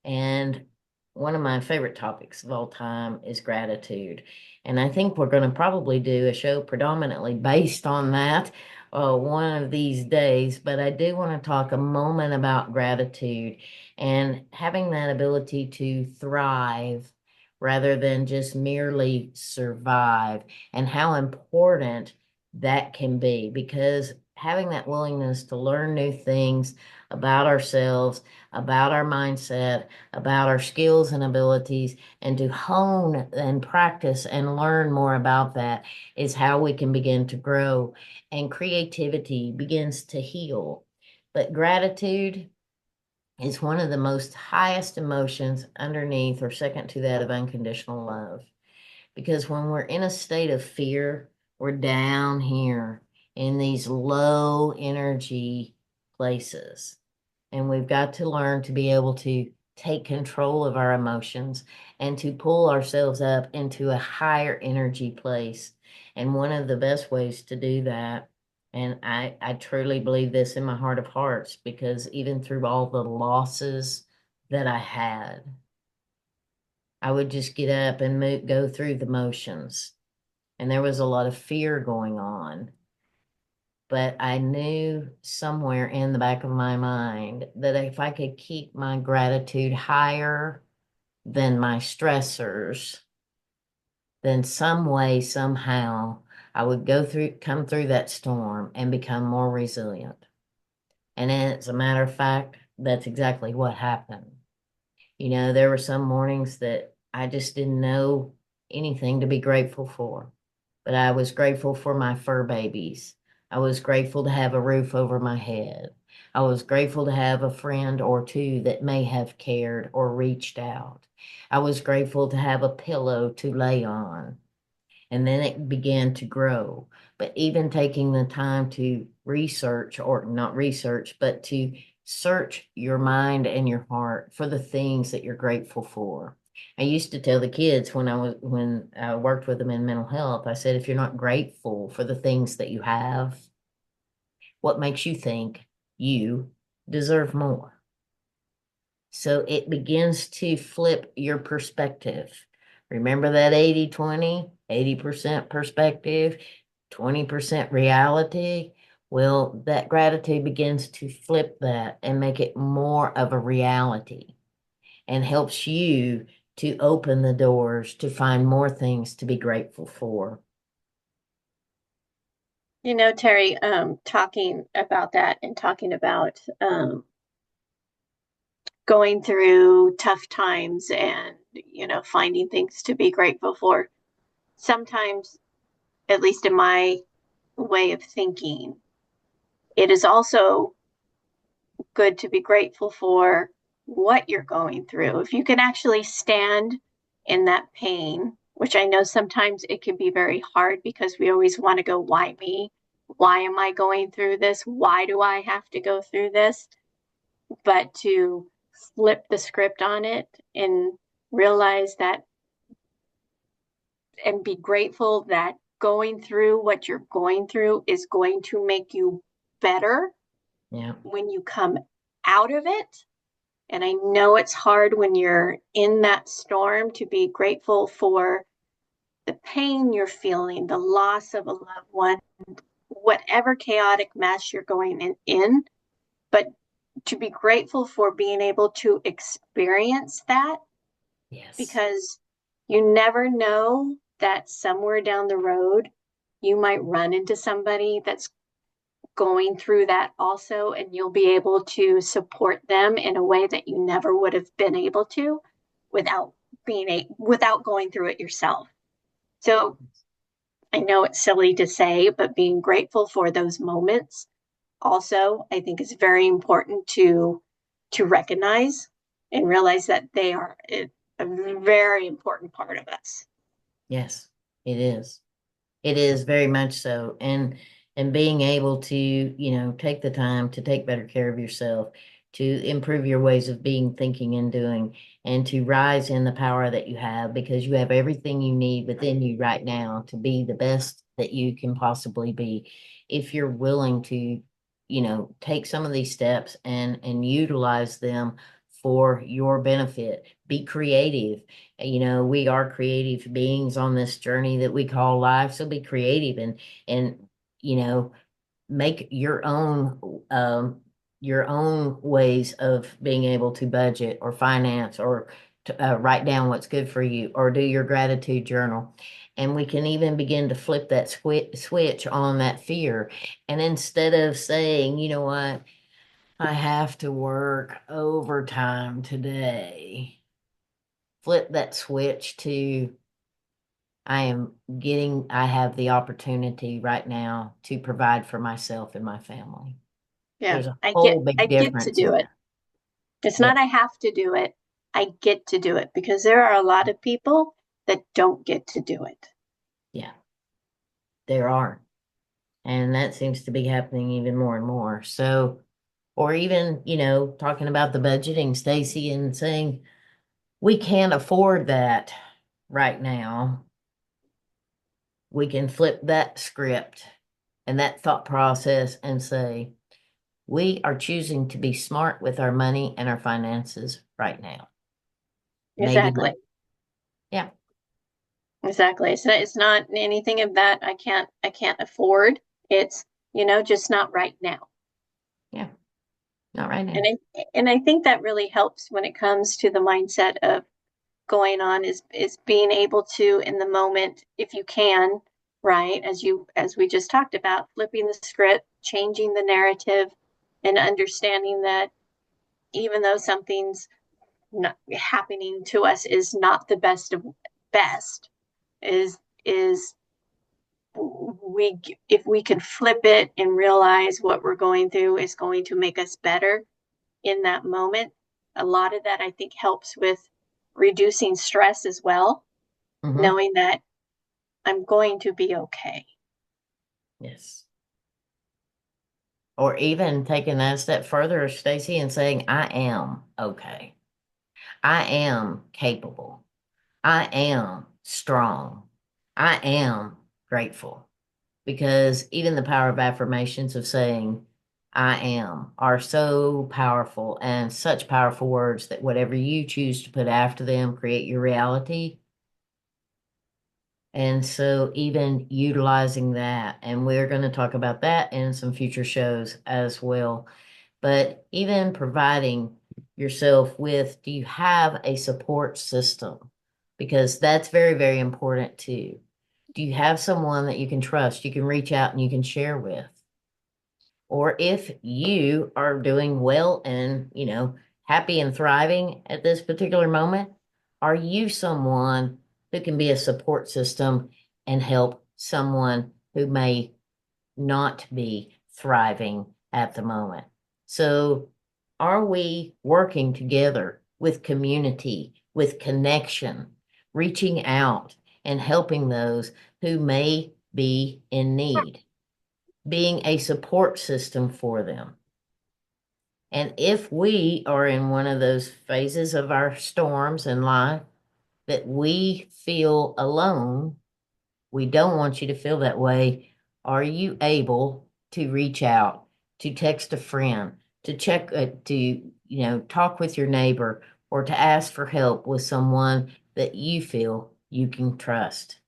And one of my favorite topics of all time is gratitude. And I think we're going to probably do a show predominantly based on that one of these days. But I do want to talk a moment about gratitude and having that ability to thrive rather than just merely survive, and how important that can be, because having that willingness to learn new things about ourselves, about our mindset, about our skills and abilities, and to hone and practice and learn more about that is how we can begin to grow, and creativity begins to heal. But gratitude is one of the most highest emotions underneath or second to that of unconditional love. Because when we're in a state of fear, we're down here in these low energy places. And we've got to learn to be able to take control of our emotions and to pull ourselves up into a higher energy place. And one of the best ways to do that, and I truly believe this in my heart of hearts, because even through all the losses that I had, I would just get up and go through the motions. And there was a lot of fear going on. But I knew somewhere in the back of my mind that if I could keep my gratitude higher than my stressors, then some way, somehow, I would come through that storm and become more resilient. And as a matter of fact, that's exactly what happened. There were some mornings that I just didn't know anything to be grateful for, but I was grateful for my fur babies. I was grateful to have a roof over my head. I was grateful to have a friend or two that may have cared or reached out. I was grateful to have a pillow to lay on. And then it began to grow. But even taking the time to research, or not research, but to search your mind and your heart for the things that you're grateful for. I used to tell the kids when I worked with them in mental health, I said, if you're not grateful for the things that you have, what makes you think you deserve more? So it begins to flip your perspective. Remember that 80-20, 80% perspective, 20% reality? Well, that gratitude begins to flip that and make it more of a reality, and helps you to open the doors to find more things to be grateful for. Terry, talking about that and talking about going through tough times and, finding things to be grateful for. Sometimes, at least in my way of thinking, it is also good to be grateful for what you're going through. If you can actually stand in that pain, which I know sometimes it can be very hard because we always want to go, why me? Why am I going through this? Why do I have to go through this? But to flip the script on it and realize that and be grateful that going through what you're going through is going to make you better Yeah. when you come out of it. And I know it's hard when you're in that storm to be grateful for the pain you're feeling, the loss of a loved one, whatever chaotic mess you're going in, but to be grateful for being able to experience that, Yes. because you never know that somewhere down the road you might run into somebody that's going through that also, and you'll be able to support them in a way that you never would have been able to without without going through it yourself. So I know it's silly to say, but being grateful for those moments also, I think, is very important to recognize and realize that they are a very important part of us. Yes, it is. It is very much so. And being able to, take the time to take better care of yourself, to improve your ways of being, thinking, and doing, and to rise in the power that you have, because you have everything you need within you right now to be the best that you can possibly be. If you're willing to, take some of these steps and utilize them for your benefit, be creative. We are creative beings on this journey that we call life. So be creative and make your own ways of being able to budget or finance, or to, write down what's good for you, or do your gratitude journal. And we can even begin to flip that switch on that fear. And instead of saying, you know what, I have to work overtime today, flip that switch to, I have the opportunity right now to provide for myself and my family. Yeah, There's a I get whole big I get to difference do in it. that. It's Yeah, not I have to do it. I get to do it because there are a lot of people that don't get to do it. yeah, there are. And that seems to be happening even more and more. So, or even, talking about the budgeting, Stacie, and saying, we can't afford that right now. We can flip that script and that thought process and say, we are choosing to be smart with our money and our finances right now. Maybe, Exactly. yeah, Exactly. It's not anything of that I can't afford. It's, just not right now. yeah, not right now. And I think that really helps when it comes to the mindset of going on is being able to, in the moment, if you can, right, as we just talked about, flipping the script, changing the narrative, and understanding that even though something's not happening to us is not the best of best, is we if we can flip it and realize what we're going through is going to make us better in that moment. A lot of that, I think, helps with reducing stress as well, Mm-hmm. knowing that I'm going to be okay. Yes. Or even taking that a step further, Stacie, and saying, I am okay. I am capable. I am strong. I am grateful. Because even the power of affirmations of saying, I am, are so powerful, and such powerful words that whatever you choose to put after them create your reality. And so even utilizing that, and we're going to talk about that in some future shows as well. But even providing yourself with, do you have a support system? Because that's very, very important too. Do you have someone that you can trust, you can reach out and you can share with? Or if you are doing well and, happy and thriving at this particular moment, are you someone who can be a support system and help someone who may not be thriving at the moment? So, are we working together with community, with connection, reaching out and helping those who may be in need, being a support system for them? And if we are in one of those phases of our storms in life that we feel alone, we don't want you to feel that way. Are you able to reach out, to text a friend, to check, talk with your neighbor, or to ask for help with someone that you feel you can trust?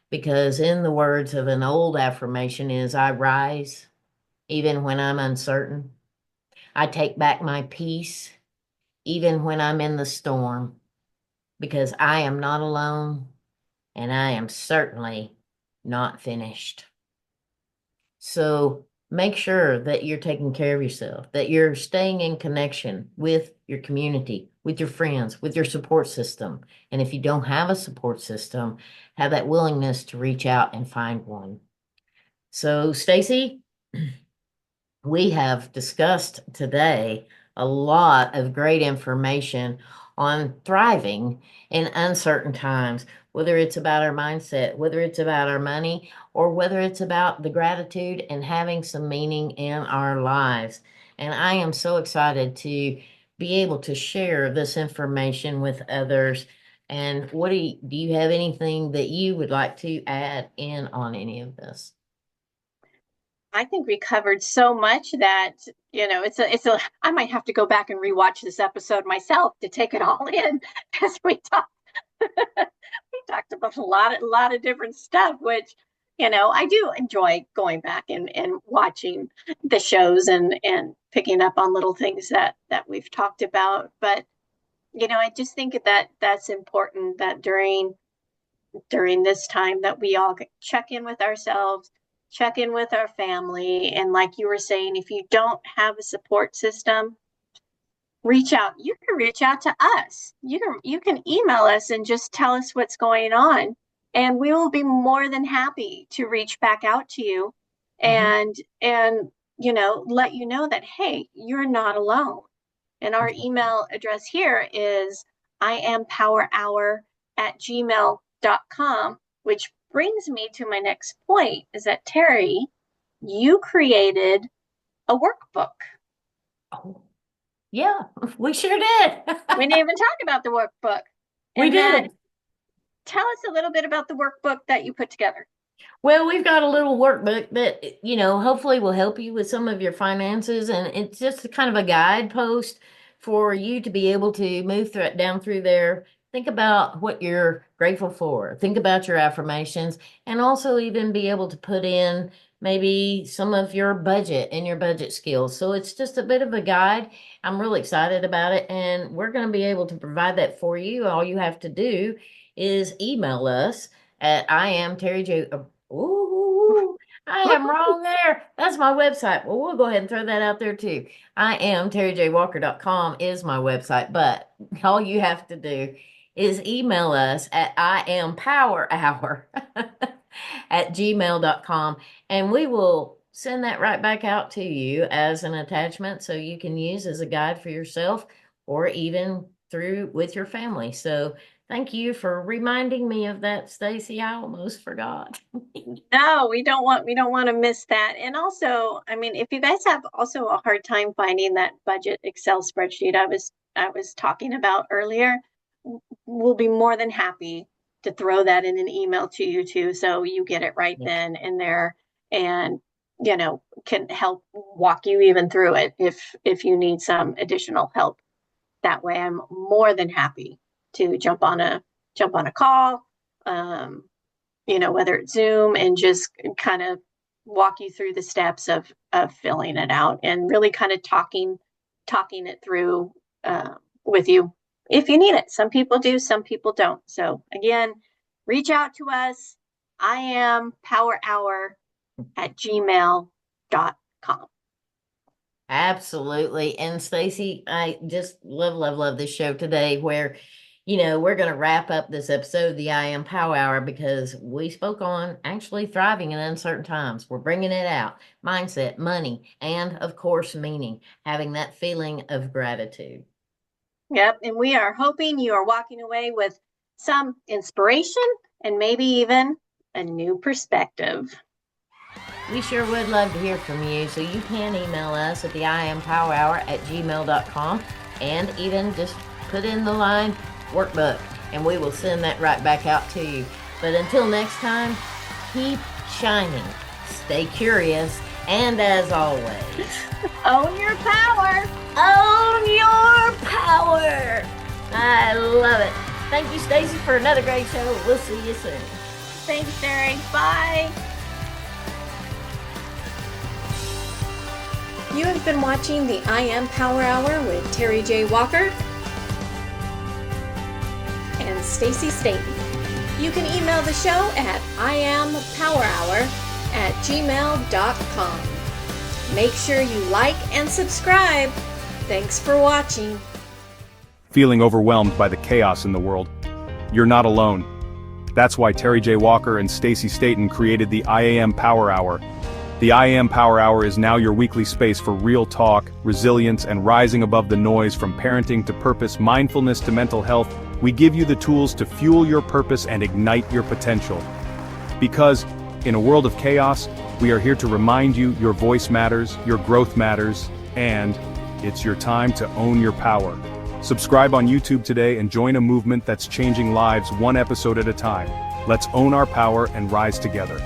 Because in the words of an old affirmation is, I rise even when I'm uncertain. I take back my peace even when I'm in the storm, because I am not alone and I am certainly not finished. So make sure that you're taking care of yourself, that you're staying in connection with your community, with your friends, with your support system. And if you don't have a support system, have that willingness to reach out and find one. So, Stacie, we have discussed today a lot of great information on thriving in uncertain times, whether it's about our mindset, whether it's about our money, or whether it's about the gratitude and having some meaning in our lives. And I am so excited to be able to share this information with others. And what do you have anything that you would like to add in on any of this? I think we covered so much that, I might have to go back and rewatch this episode myself to take it all in because we talked about a lot of different stuff, which, I do enjoy going back and watching the shows and picking up on little things that we've talked about. But, I just think that that's important that during this time that we all check in with ourselves, check in with our family. And like you were saying, if you don't have a support system, reach out. You can reach out to us. You can email us and just tell us what's going on. And we will be more than happy to reach back out to you Mhm. and let you know that, hey, you're not alone. And our email address here is iampowerhour@gmail.com, which brings me to my next point is that Terry, you created a workbook. Oh, yeah, we sure did. We didn't even talk about the workbook. We And that, did. tell us a little bit about the workbook that you put together. Well, we've got a little workbook that, hopefully will help you with some of your finances. And it's just kind of a guidepost for you to be able to move down through there think about what you're grateful for. Think about your affirmations, and also even be able to put in maybe some of your budget and your budget skills. So it's just a bit of a guide. I'm really excited about it, and we're going to be able to provide that for you. All you have to do is email us at I am Terry J. Ooh, I am wrong there. That's my website. Well, we'll go ahead and throw that out there too. I am TerryJWalker.com is my website, but all you have to do is email us at I am Power Hour at gmail.com, and we will send that right back out to you as an attachment so you can use as a guide for yourself or even through with your family. So thank you for reminding me of that, Stacie. I almost forgot. No, we don't want to miss that. And also, I mean, if you guys have also a hard time finding that budget Excel spreadsheet I was talking about earlier, we'll be more than happy to throw that in an email to you too, so you get it right then and there, and can help walk you even through it if you need some additional help. That way, I'm more than happy to jump on a call, whether it's Zoom, and just kind of walk you through the steps of filling it out and really kind of talking it through with you if you need it. Some people do, some people don't. So again, reach out to us. I am Power Hour at gmail.com. Absolutely. And Stacie, I just love this show today where, we're going to wrap up this episode of the I Am Power Hour because we spoke on actually thriving in uncertain times. We're bringing it out. Mindset, money, and of course, meaning, having that feeling of gratitude. Yep. And we are hoping you are walking away with some inspiration and maybe even a new perspective. We sure would love to hear from you, so you can email us at the I Am Power Hour at gmail.com and even just put in the line workbook, and we will send that right back out to you. But until next time, keep shining, stay curious, and as always, own your power. Own your power. I love it. Thank you, Stacie, for another great show. We'll see you soon. Thanks, Terry. Bye. You have been watching the I Am Power Hour with TerryJWalker and Stacie Staton. You can email the show at iampowerhour@gmail.com. Make sure you like and subscribe. Thanks for watching. Feeling overwhelmed by the chaos in the world? You're not alone. That's why TerryJWalker and Stacie Staton created the IAM Power Hour. The IAM Power Hour is now your weekly space for real talk, resilience, and rising above the noise. From parenting to purpose, mindfulness to mental health, we give you the tools to fuel your purpose and ignite your potential. Because, in a world of chaos, we are here to remind you your voice matters, your growth matters, and it's your time to own your power. Subscribe on YouTube today and join a movement that's changing lives one episode at a time. Let's own our power and rise together.